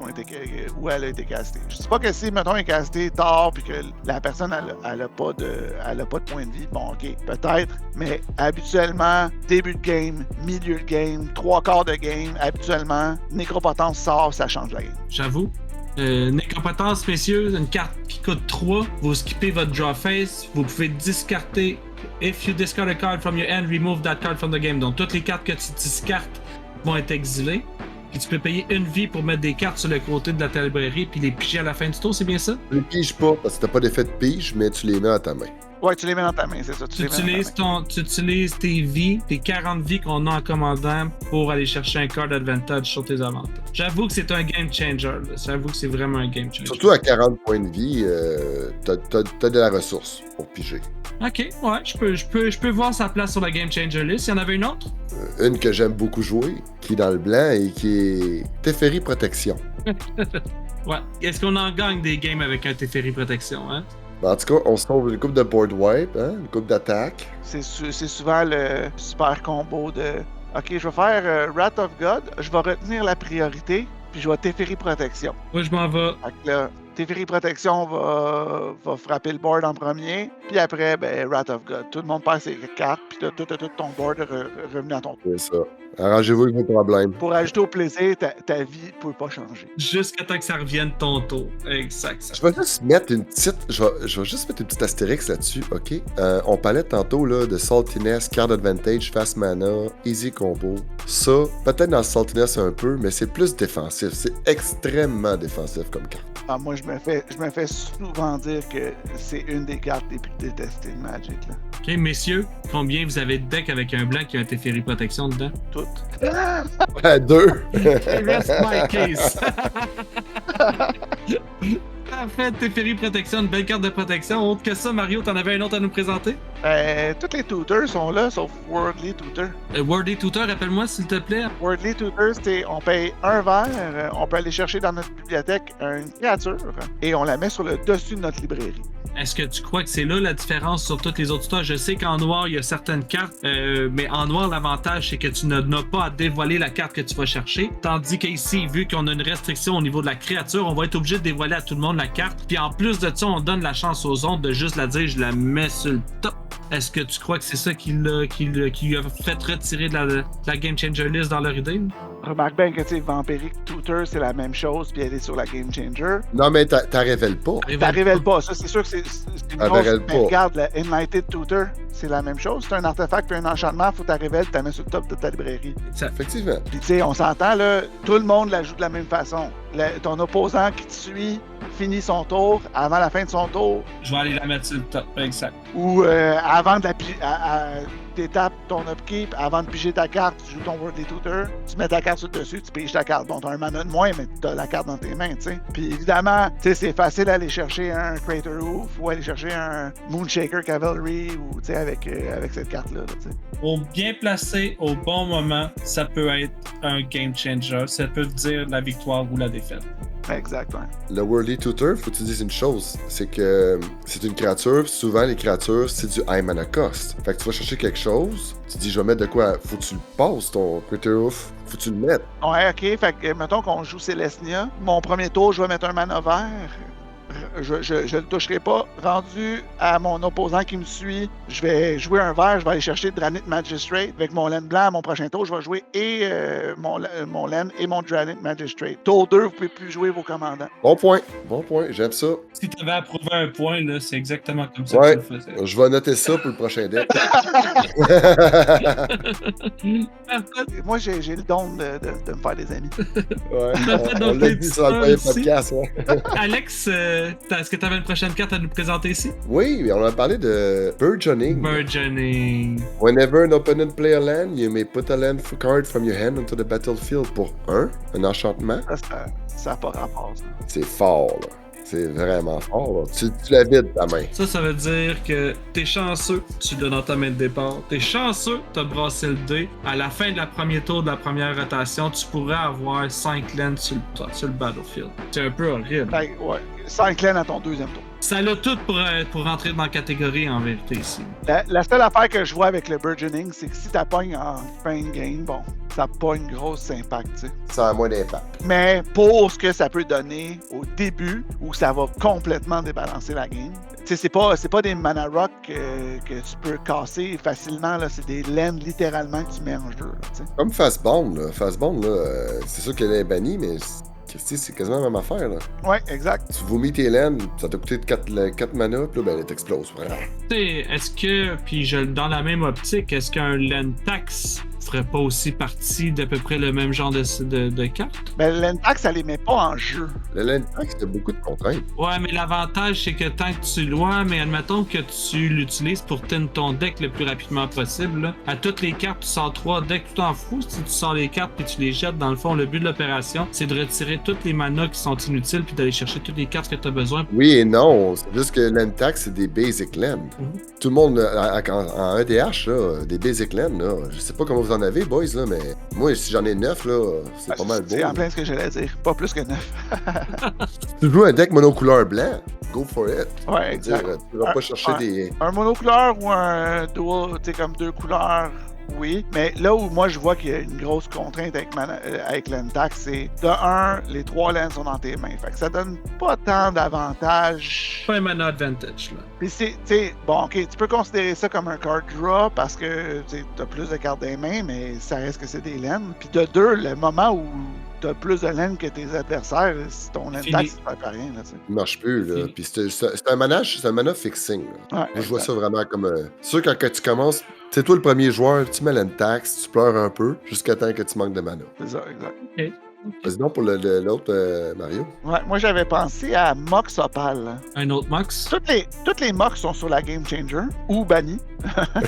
où elle a été castée. Je sais pas que si, mettons, elle est castée tard puis que la personne elle a pas de point de vie, bon, ok, peut-être, mais habituellement, début de game, milieu de game, 3/4 de game, habituellement, Nécropotence sort, ça change la game. J'avoue. Nécropotence, messieurs, une carte qui coûte 3, vous skippez votre draw face, vous pouvez discarter. If you discard a card from your hand, remove that card from the game. Donc, toutes les cartes que tu discartes vont être exilées. Puis tu peux payer une vie pour mettre des cartes sur le côté de la librairie puis les piger à la fin du tour, c'est bien ça? Tu les piges pas, parce que t'as pas d'effet de pige, mais tu les mets à ta main. Ouais, tu les mets dans ta main, c'est ça. Tu utilises tes vies, tes 40 vies qu'on a en commandant pour aller chercher un card advantage sur tes avantages. J'avoue que c'est un game changer. Là. J'avoue que c'est vraiment un game changer. Surtout à 40 points de vie, t'as de la ressource pour piger. Ok, ouais, je peux voir sa place sur la game changer list. Il y en avait une autre? Une que j'aime beaucoup jouer, qui est dans le blanc et qui est Teferi Protection. Ouais. Est-ce qu'on en gagne des games avec un Teferi Protection, hein? En tout cas, on se trouve une coupe de board wipe, hein? Une coupe d'attaque. C'est souvent le super combo de OK, je vais faire Wrath of God, je vais retenir la priorité, puis je vais Teferi Protection. Moi, je m'en vais. Fait que là, Teferi Protection va frapper le board en premier, puis après, ben, Wrath of God. Tout le monde perd ses cartes, puis tout ton board revenu à ton tour. C'est ça. Arrangez-vous avec vos problèmes. Pour ajouter au plaisir, ta vie ne peut pas changer. Jusqu'à temps que ça revienne ton tour. Exact. Je vais juste mettre une petite... Je vais juste mettre une petite astérix là-dessus, OK? On parlait tantôt là, de Saltiness, Card Advantage, Fast Mana, Easy Combo. Ça, peut-être dans Saltiness un peu, mais c'est plus défensif. C'est extrêmement défensif comme carte. Ah, moi, je me fais souvent dire que c'est une des cartes les plus détestées de Magic. Là. OK, messieurs, combien vous avez de deck avec un blanc qui a un Teferi Protection dedans? Toutes. Deux. Rest my case. Parfait, Teferi Protection, une belle carte de protection. Autre que ça, Mario, t'en avais un autre à nous présenter? Toutes les tutors sont là, sauf Worldly Tutor. Worldly Tutor, rappelle-moi, s'il te plaît. Worldly Tutor, c'est on paye un vert, on peut aller chercher dans notre bibliothèque une créature et on la met sur le dessus de notre librairie. Est-ce que tu crois que c'est là la différence sur toutes les autres tutors? Je sais qu'en noir, il y a certaines cartes, mais en noir, l'avantage, c'est que tu n'as pas à dévoiler la carte que tu vas chercher. Tandis qu'ici, vu qu'on a une restriction au niveau de la créature, on va être obligé de dévoiler à tout le monde la carte. Puis en plus de ça, on donne la chance aux autres de juste la dire, je la mets sur le top. Est-ce que tu crois que c'est ça qui a fait retirer de la Game Changer list dans leur idée? Remarque bien que, tu sais, Vampiric Tutor, c'est la même chose, puis elle est sur la Game Changer. Non, mais t'as révèles pas. T'as révèles pas. Ça, c'est sûr que c'est une chose. Mais regarde, la Enlightened Tutor, c'est la même chose. C'est un artefact puis un enchantement, faut que tu révèles, tu la mets sur le top de ta librairie. Ça, effectivement. Puis, tu sais, on s'entend, là, tout le monde la joue de la même façon. Ton opposant qui te suit finit son tour, avant la fin de son tour. Je vais aller la mettre sur le top, exact. Ou avant de t'étapes ton upkeep, avant de piger ta carte, tu joues ton Worldly Tutor, tu mets ta carte sur le dessus, tu piges ta carte. Bon, t'as un mana de moins, mais t'as la carte dans tes mains, tu sais. Puis évidemment, tu sais, c'est facile d'aller chercher un Crater Hoof ou aller chercher un Moonshaker Cavalry ou, tu sais, avec cette carte-là, tu sais. Au bien placé, au bon moment, ça peut être un game changer. Ça peut dire la victoire ou la défaite. Exactement. Le Worldly Tutor, faut que tu dises une chose, c'est que c'est une créature, souvent les créatures, c'est du high mana cost. Fait que tu vas chercher quelque chose, tu dis je vais mettre de quoi, faut que tu le passes ton Critter Hoof, faut que tu le mettes. Ouais, ok, fait que mettons qu'on joue Celestia, mon premier tour, je vais mettre un mana vert. Je le toucherai pas. Rendu à mon opposant qui me suit, je vais jouer un vert, je vais aller chercher Dranit Magistrate. Avec mon laine blanc, à mon prochain tour, je vais jouer et mon laine et mon Dranit Magistrate. Tour 2, vous pouvez plus jouer vos commandants. Bon point, j'aime ça. Si tu avais approuvé un point, là, c'est exactement comme ça ouais, que tu le faisais. Je vais noter ça pour le prochain deck. Moi, j'ai le don de me faire des amis. Ouais, on l'a dit sur le premier podcast. Ouais. Alex, est-ce que tu avais une prochaine carte à nous présenter ici? Oui, on a parlé de Burgeoning. Whenever an opponent play a land, you may put a land card from your hand onto the battlefield pour un enchantement. Ça n'a pas rapport, ça. C'est fort, là. C'est vraiment fort, là. Tu la vides ta main. Ça veut dire que t'es chanceux, tu donnes dans ta main de départ. T'es chanceux, t'as brassé le dé. À la fin de la première tour de la première rotation, tu pourrais avoir 5 lanes sur le battlefield. C'est un peu horrible. Ben, ouais, 5 lanes à ton deuxième tour. Ça l'a tout pour rentrer dans la catégorie en vérité ici. La seule affaire que je vois avec le Burgeoning, c'est que si t'as pognes en fin de game, bon, ça n'a pas une grosse impact, tu sais. Ça a moins d'impact. Mais pour ce que ça peut donner au début, où ça va complètement débalancer la game, tu sais, c'est pas des mana rock que tu peux casser facilement, là. C'est des lanes littéralement que tu mets en jeu, tu sais. Comme Fastbound, là. Fastbound, là, c'est sûr qu'elle est bannie, mais c'est quasiment la même affaire, là. Ouais, exact. Tu vomis tes lanes, ça t'a coûté 4 mana, puis là, ben, elle t'explose. Voilà. Est-ce que, puis dans la même optique, est-ce qu'un land tax ferait pas aussi partie d'à peu près le même genre de cartes? Ben, l'Entax, ça les met pas en jeu. Le Lentax, il y a beaucoup de contraintes. Ouais, mais l'avantage, c'est que tant que tu loin, mais admettons que tu l'utilises pour tenir ton deck le plus rapidement possible, là. À toutes les cartes, tu sors 3 decks, tu t'en fous. Si tu sors les cartes puis tu les jettes, dans le fond, le but de l'opération, c'est de retirer toutes les manas qui sont inutiles puis d'aller chercher toutes les cartes que tu as besoin. Oui et non. C'est juste que Lentax, c'est des basic lands. Tout le monde, en EDH, là, des basic lands, là, je sais pas comment vous en avez, boys, là, mais moi, si j'en ai 9, là, c'est pas mal beau. C'est en plein ce que j'allais dire. Pas plus que 9. Tu joues un deck monocouleur blanc, go for it. Ouais, exact. Tu vas pas chercher des... Un monocouleur ou un dual, tu sais, comme 2 couleurs, oui. Mais là où moi je vois qu'il y a une grosse contrainte avec l'Entax, c'est de 1, les 3 lands sont dans tes mains. Fait que ça donne pas tant d'avantages. Pas un mana advantage, là. Puis c'est, tu sais, bon, ok, tu peux considérer ça comme un card draw parce que tu as plus de cartes dans les mains, mais ça reste que c'est des lanes. Puis de 2, le moment où t'as plus de lanes que tes adversaires, si ton Lentax, ça ne fait pas rien, là, tu sais. Il marche plus, là. Puis c'est un mana fixing, là. Ouais, moi, je vois ça vraiment comme... C'est sûr, quand tu commences, c'est toi le premier joueur, tu mets l'Entax, tu pleures un peu, jusqu'à temps que tu manques de mana. C'est ça, exact. Okay. Vas-y donc pour l'autre, Mario. Ouais, moi j'avais pensé à Mox Opal. Un autre Mox? Toutes les Mox sont sur la Game Changer ou bannis.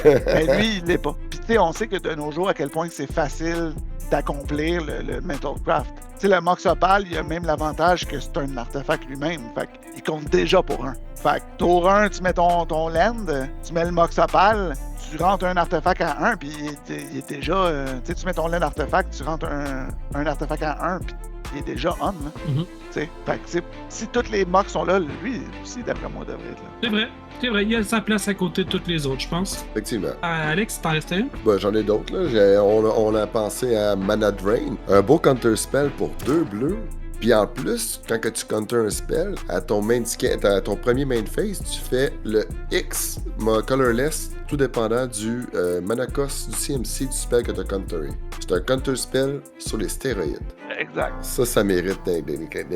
Mais lui, il l'est pas. Puis tu sais, on sait que de nos jours, à quel point c'est facile d'accomplir le Metalcraft. Tu sais, le Mox Opal, il a même l'avantage que c'est un artefact lui-même. Fait qu'il compte déjà pour 1. Fait que tour 1, tu mets ton land, tu mets le Mox Opal, tu rentres un artefact à 1, puis il est déjà... tu sais, tu mets ton land artefact, tu rentres un artefact à 1, puis il est déjà on, là. Tu sais, fait que si toutes les mocks sont là, lui aussi, d'après moi, devrait être là. C'est vrai, il a sa place à côté de toutes les autres, je pense. Effectivement. Alex, t'en restais une? Ben, j'en ai d'autres, là. On a pensé à Mana Drain, un beau counter spell pour 2 bleus. Puis en plus, quand que tu counter un spell, à ton premier main phase, tu fais le X colorless, tout dépendant du mana cost, du CMC du spell que tu as counteré. C'est un counter spell sur les stéroïdes. Exact. Ça mérite des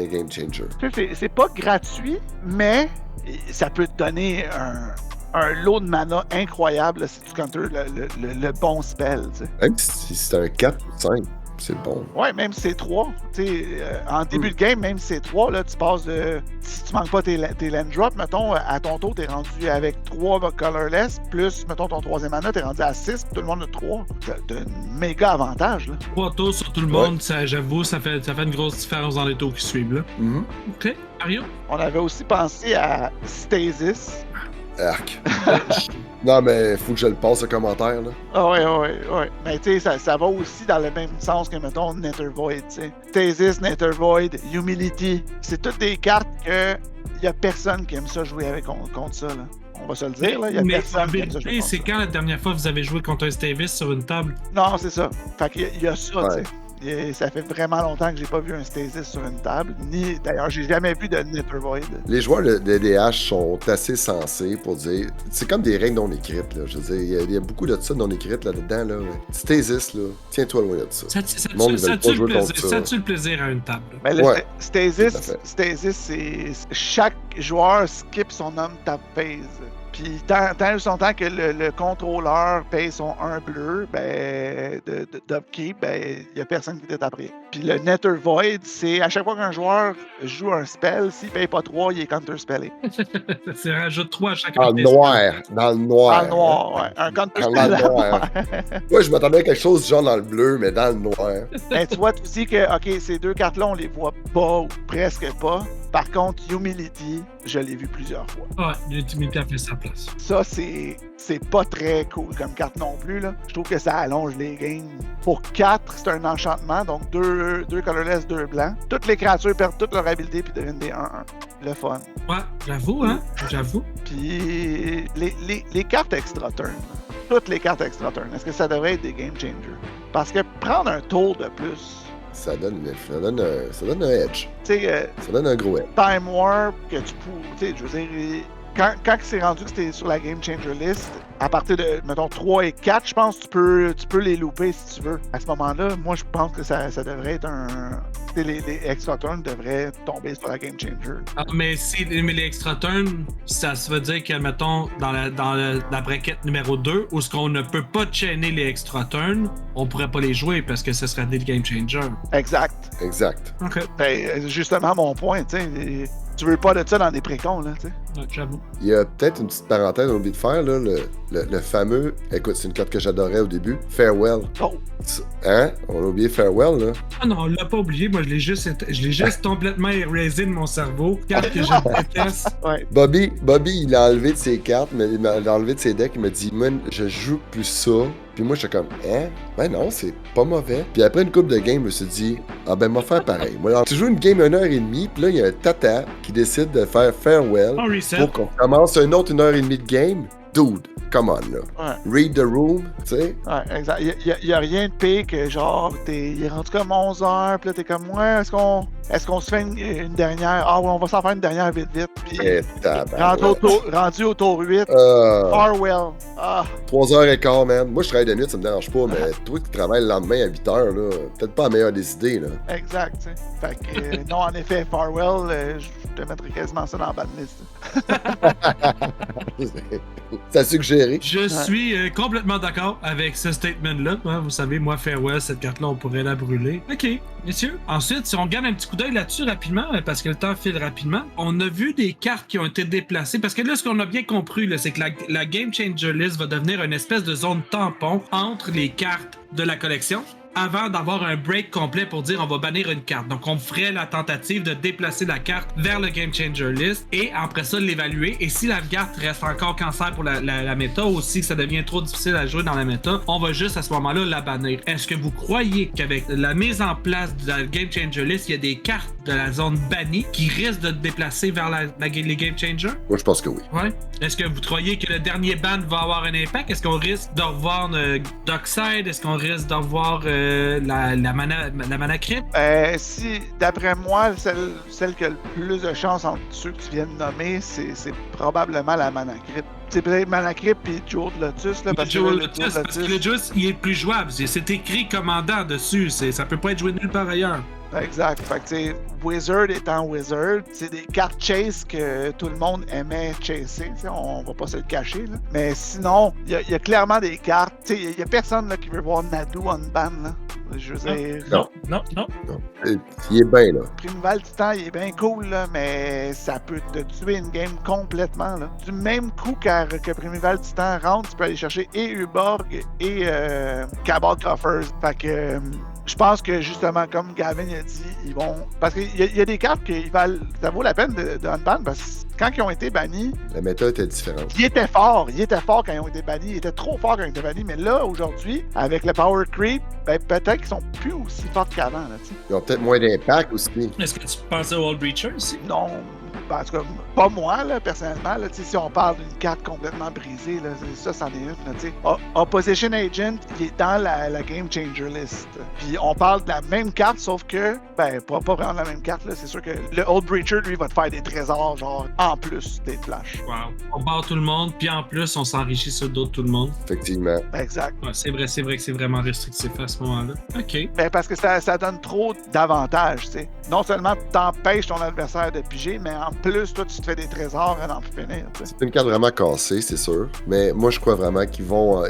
game changers. Tu sais, c'est pas gratuit, mais ça peut te donner un lot de mana incroyable là, si tu counter le bon spell. Tu sais. Même si c'est un 4 ou 5. C'est bon. Ouais, même si c'est 3. En début de game, même si c'est 3, là, tu passes de. Si tu manques pas tes land drops, mettons, à ton tour, t'es rendu avec 3 colorless, plus, mettons, ton 3e mana, t'es rendu à 6, tout le monde a 3. T'as un méga avantage, là. 3 tours sur tout le monde, ça, j'avoue, ça fait une grosse différence dans les tours qui suivent, là. Ok, Mario? On avait aussi pensé à Stasis. Arc. Non, mais faut que je le passe, le commentaire, là. Ah ouais. Mais tu sais, ça va aussi dans le même sens que, mettons, Nether Void, tu sais. Stasis, Nether Void, Humility, c'est toutes des cartes que y a personne qui aime ça jouer avec contre ça, là. On va se le dire, là. Y a personne qui aime ça jouer contre ça. C'est quand la dernière fois que vous avez joué contre un Stavis sur une table? Non, c'est ça. Fait qu'il y a ça, tu sais. Et ça fait vraiment longtemps que j'ai pas vu un Stasis sur une table. D'ailleurs, j'ai jamais vu de Nether Void. Les joueurs de DH sont assez sensés pour dire... C'est comme des règles non écrites, là. Je veux dire, il y a beaucoup de ça non écrites là-dedans, là. Stasis, là, tiens-toi loin de ça. Ça tue le plaisir à une table. Ben, Stasis, c'est... Chaque joueur skip son homme tap phase. Puis tant que le contrôleur paye son 1 bleu, ben, d'upkeep, ben, il n'y a personne qui t'est après. Puis le Nether Void, c'est à chaque fois qu'un joueur joue un spell, s'il paye pas 3, il est counter-spellé. C'est rajoute 3 à chaque Dans le noir. Dans le noir, ouais. Un counter-spell. Dans le noir. Ouais, je m'attendais à quelque chose du genre dans le bleu, mais dans le noir. Ben, tu vois, tu dis que, OK, ces 2 cartes-là, on les voit pas ou presque pas. Par contre, Humility, je l'ai vu plusieurs fois. Ouais, l'Humility a fait sa place. Ça, c'est pas très cool comme carte non plus, là. Je trouve que ça allonge les games. Pour 4, c'est un enchantement, donc 2 colorless, 2 blancs. Toutes les créatures perdent toutes leurs habilités puis deviennent des 1-1. Le fun. Ouais, j'avoue, hein? J'avoue. Puis les cartes extra turn, toutes les cartes extra turn, est-ce que ça devrait être des game changers? Parce que prendre un tour de plus, ça donne un edge. Tu sais, ça donne un gros edge. Time Warp, que tu peux. Tu sais, je veux dire, quand c'est rendu que c'était sur la Game Changer List, à partir de, mettons, 3 et 4, je pense que tu peux les louper si tu veux. À ce moment-là, moi, je pense que ça devrait être un. Les extra turns devraient tomber sur la Game Changer. Ah, mais les extra turns, ça se veut dire que, mettons, dans la bracket numéro 2, où ce qu'on ne peut pas chainer les extra turns, on pourrait pas les jouer parce que ce serait des game changers. Exact. OK. Ben, justement, mon point, tu sais. Tu veux pas de ça dans des précons, là, tu sais. Ouais, j'avoue. Il y a peut-être une petite parenthèse qu'on a oublié de faire, là, le fameux, écoute, c'est une carte que j'adorais au début, Farewell. Oh! Hein? On a oublié Farewell, là. Ah non, on l'a pas oublié, moi je l'ai juste complètement erasé de mon cerveau. Carte que je déteste. Ouais. Bobby, il a enlevé de ses cartes, mais il a enlevé de ses decks, il m'a dit, man, je joue plus ça. Puis moi, j'étais comme, hein? Ben non, c'est pas mauvais. Puis après une couple de games, je me suis dit, ah ben, moi, faire pareil. Moi, tu joues une game 1h30, puis là, il y a un tata qui décide de faire Farewell pour qu'on commence une autre 1h30 de game. Dude, come on, là. Ouais. Read the room, tu sais. Ouais, exact. Il y a rien de pire que genre, il est rendu comme 11h, puis là, t'es comme, ouais, est-ce qu'on se fait une dernière? Ah ouais, on va s'en faire une dernière vite. Puis, rendu au tour 8, Farewell. 3h15, man. Moi, je travaille de nuit, ça me dérange pas, mais toi qui travailles le lendemain à 8h, là, peut-être pas la meilleure des idées, là. Exact, tu sais. Fait que, non, en effet, Farewell, je te mettrais quasiment ça dans la banlist. Ça a suggéré. Je suis complètement d'accord avec ce statement-là. Hein, vous savez, moi, Farewell, cette carte-là, on pourrait la brûler. OK, messieurs. Ensuite, si on regarde un petit coup d'œil là-dessus rapidement, parce que le temps file rapidement, on a vu des cartes qui ont été déplacées. Parce que là, ce qu'on a bien compris, là, c'est que la Game Changer List va devenir une espèce de zone tampon entre les cartes de la collection, avant d'avoir un break complet pour dire on va bannir une carte. Donc, on ferait la tentative de déplacer la carte vers le Game Changer List et après ça, l'évaluer. Et si la carte reste encore cancer pour la méta ou si ça devient trop difficile à jouer dans la méta, on va juste à ce moment-là la bannir. Est-ce que vous croyez qu'avec la mise en place de la Game Changer List, il y a des cartes de la zone bannie qui risquent de déplacer vers les Game Changers? Moi, je pense que oui. Ouais. Est-ce que vous croyez que le dernier ban va avoir un impact? Est-ce qu'on risque de revoir Dockside? Est-ce qu'on risque de revoir la mana crypt? Si, d'après moi, celle qui a le plus de chance entre ceux que tu viens de nommer, c'est probablement la mana crypt. C'est peut-être mana crypt et Jewel Lotus. Là, parce que le Lotus, il est plus jouable. C'est écrit commandant dessus. Ça peut pas être joué nulle part ailleurs. Exact. Fait que, tu sais, Wizard étant Wizard, c'est des cartes chase que tout le monde aimait chasser. On va pas se le cacher. Là. Mais sinon, il y a clairement des cartes. Il y a personne là, qui veut voir Nadu on ban. Là. Je veux dire. Non. Il est bien, là. Primeval Titan, il est bien cool, là, mais ça peut te tuer une game complètement. Là. Du même coup que Primeval Titan rentre, tu peux aller chercher et Uborg et Cabal Coffers. Fait que. Je pense que justement, comme Gavin a dit, ils vont. Parce qu'il y a des cartes qui valent. Ça vaut la peine de unban parce que quand ils ont été bannis. La méta était différente. Ils étaient forts quand ils ont été bannis. Ils étaient trop forts quand ils ont été bannis. Mais là, aujourd'hui, avec le Power Creep, ben, peut-être qu'ils sont plus aussi forts qu'avant. Là, ils ont peut-être moins d'impact aussi. Est-ce que tu pensais au Wall Breacher aussi? Non. En tout cas, pas moi, là, personnellement. Là, si on parle d'une carte complètement brisée, là, ça, c'en est une. Là, Opposition Agent, il est dans la Game Changer List. Puis on parle de la même carte, sauf que, ben, pas vraiment la même carte. Là, c'est sûr que le Old Breacher, lui, va te faire des trésors, genre, en plus des flashs. Wow. On barre tout le monde, puis en plus, on s'enrichit sur d'autres tout le monde. Effectivement. Exact. Ouais, c'est vrai que c'est vraiment restrictif à ce moment-là. OK. Ben, parce que ça donne trop d'avantages, tu sais. Non seulement t'empêches ton adversaire de piger, mais en plus, toi, tu te fais des trésors à n'en plus finir. T'sais. C'est une carte vraiment cassée, c'est sûr. Mais moi, je crois vraiment qu'ils vont...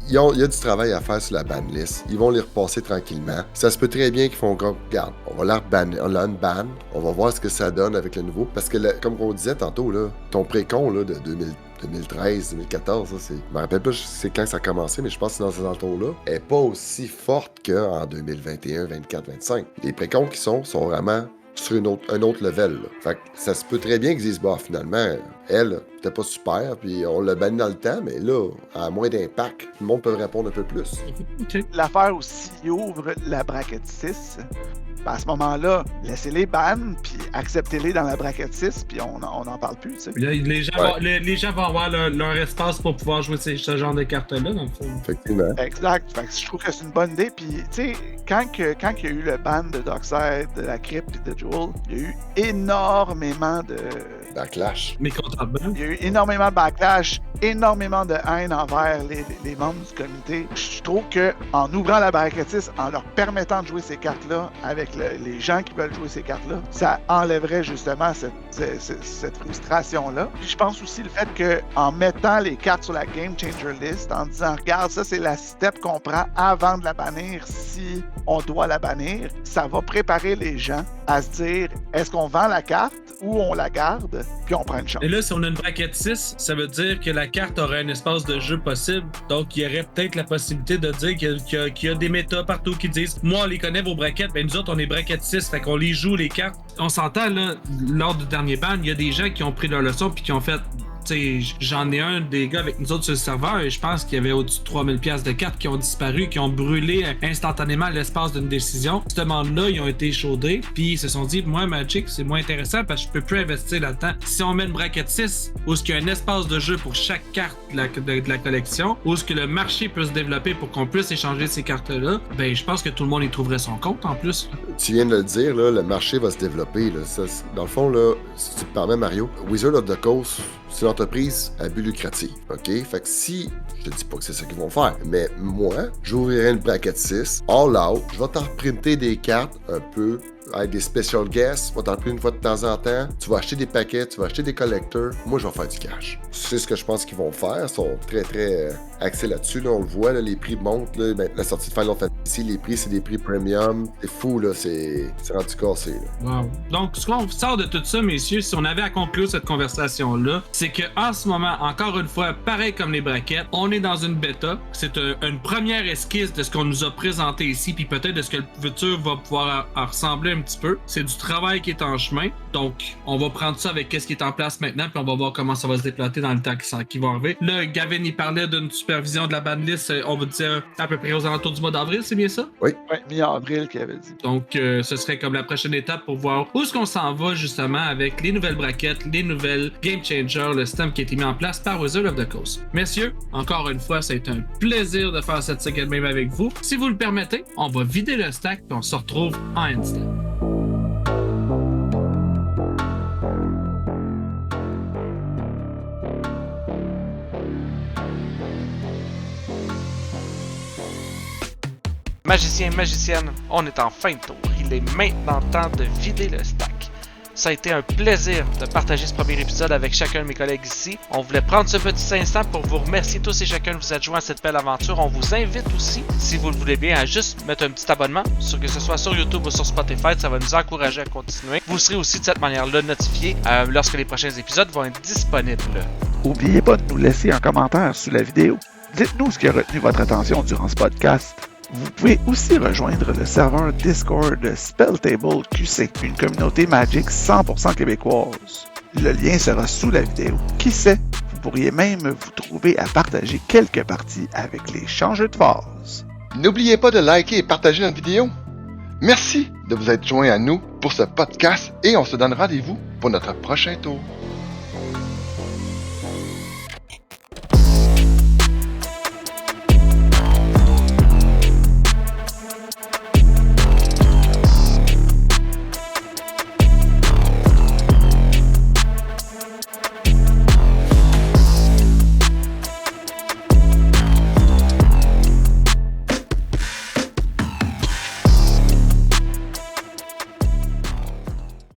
il y a du travail à faire sur la ban list. Ils vont les repasser tranquillement. Ça se peut très bien qu'ils font comme... Regarde, on va la unban. On va voir ce que ça donne avec le nouveau. Parce que, comme on disait tantôt, là, ton précon là, de 2013, 2014, ça, je me rappelle pas c'est quand ça a commencé, mais je pense que c'est dans ces entours-là, est pas aussi forte qu'en 2021, 24, 25. Les précoms qui sont vraiment sur un autre level. Là. Fait que ça se peut très bien qu'ils disent, bah, finalement, elle, c'était pas super, puis on l'a banni dans le temps, mais là, à moins d'impact, le monde peut répondre un peu plus. Okay. L'affaire aussi, il ouvre la bracket 6. À ce moment-là, laissez-les ban, puis acceptez-les dans la bracket 6, puis on n'en parle plus. Tu sais. Là, les gens vont avoir leur espace pour pouvoir jouer ce genre de cartes-là, dans le fond. Effectivement. Exact. Fait que je trouve que c'est une bonne idée. Puis, tu sais, quand il y a eu le ban de Darkseid, de la Crypt et de Jewel, il y a eu énormément de backlash. Mécontentement. Il y a eu énormément de backlash, énormément de haine envers les membres du comité. Je trouve qu'en ouvrant la bracket 6, en leur permettant de jouer ces cartes-là avec les gens qui veulent jouer ces cartes-là, ça enlèverait justement cette frustration-là. Puis je pense aussi le fait qu'en mettant les cartes sur la Game Changer List, en disant, regarde, ça c'est la step qu'on prend avant de la bannir si on doit la bannir, ça va préparer les gens à se dire, est-ce qu'on vend la carte ou on la garde, puis on prend une chance. Et là, si on a une bracket 6, ça veut dire que la carte aurait un espace de jeu possible. Donc, il y aurait peut-être la possibilité de dire qu'il y a des méta partout qui disent « Moi, on les connaît, vos brackets. Ben, nous autres, on est bracket 6. » Fait qu'on les joue, les cartes. On s'entend, là, lors du dernier ban, il y a des gens qui ont pris leur leçon puis qui ont fait... T'sais, j'en ai un des gars avec nous autres sur le serveur et je pense qu'il y avait au-dessus de 3000$ de cartes qui ont disparu, qui ont brûlé instantanément l'espace d'une décision. Cette demande-là, ils ont été échaudés, puis ils se sont dit, moi, Magic, c'est moins intéressant parce que je peux plus investir là-dedans. Si on met une bracket 6, où est-ce qu'il y a un espace de jeu pour chaque carte de la collection, où est-ce que le marché peut se développer pour qu'on puisse échanger ces cartes-là, ben je pense que tout le monde y trouverait son compte en plus. Tu viens de le dire, là, le marché va se développer. Là. Ça, dans le fond, là, si tu te permets, Mario, Wizard of the Coast, c'est une entreprise à but lucratif, OK? Fait que si, je te dis pas que c'est ça qu'ils vont faire, mais moi, j'ouvrirai une bracket 6, all out, je vais t'en printer des cartes un peu avec des special guests, tu vas t'en printer une fois de temps en temps, tu vas acheter des paquets, tu vas acheter des collectors, moi je vais faire du cash. C'est ce que je pense qu'ils vont faire, ils sont très très axés là-dessus, là, on le voit, là, les prix montent, là, ben, la sortie de Final Fantasy, les prix c'est des prix premium, c'est fou, là, c'est rendu cassé. Là. Wow. Donc, ce qu'on sort de tout ça, messieurs, si on avait à conclure cette conversation-là, c'est qu'en ce moment, encore une fois, pareil comme les brackets, on est dans une bêta, c'est une première esquisse de ce qu'on nous a présenté ici, puis peut-être de ce que le futur va pouvoir ressembler un petit peu. C'est du travail qui est en chemin, donc on va prendre ça avec ce qui est en place maintenant, puis on va voir comment ça va se déployer dans le temps qui va arriver. Là, Gavin, il parlait d'une supervision de la banlist, on va dire à peu près aux alentours du mois d'avril, c'est bien ça? Oui. Oui, mi-avril qu'il avait dit. Donc, ce serait comme la prochaine étape pour voir où est-ce qu'on s'en va justement avec les nouvelles brackets, les nouvelles Game Changer, le système qui a été mis en place par Wizard of the Coast. Messieurs, encore une fois, ça a été un plaisir de faire cette second game avec vous. Si vous le permettez, on va vider le stack et on se retrouve en instant. Magicien, magicienne, on est en fin de tour. Il est maintenant temps de vider le stack. Ça a été un plaisir de partager ce premier épisode avec chacun de mes collègues ici. On voulait prendre ce petit instant pour vous remercier tous et chacun de vous être joints à cette belle aventure. On vous invite aussi, si vous le voulez bien, à juste mettre un petit abonnement, que ce soit sur YouTube ou sur Spotify. Ça va nous encourager à continuer. Vous serez aussi de cette manière-là notifié lorsque les prochains épisodes vont être disponibles. N'oubliez pas de nous laisser un commentaire sous la vidéo. Dites-nous ce qui a retenu votre attention durant ce podcast. Vous pouvez aussi rejoindre le serveur Discord de Spelltable QC, une communauté Magic 100% québécoise. Le lien sera sous la vidéo. Qui sait, vous pourriez même vous trouver à partager quelques parties avec les changeurs de phase. N'oubliez pas de liker et partager notre vidéo. Merci de vous être joints à nous pour ce podcast et on se donne rendez-vous pour notre prochain tour.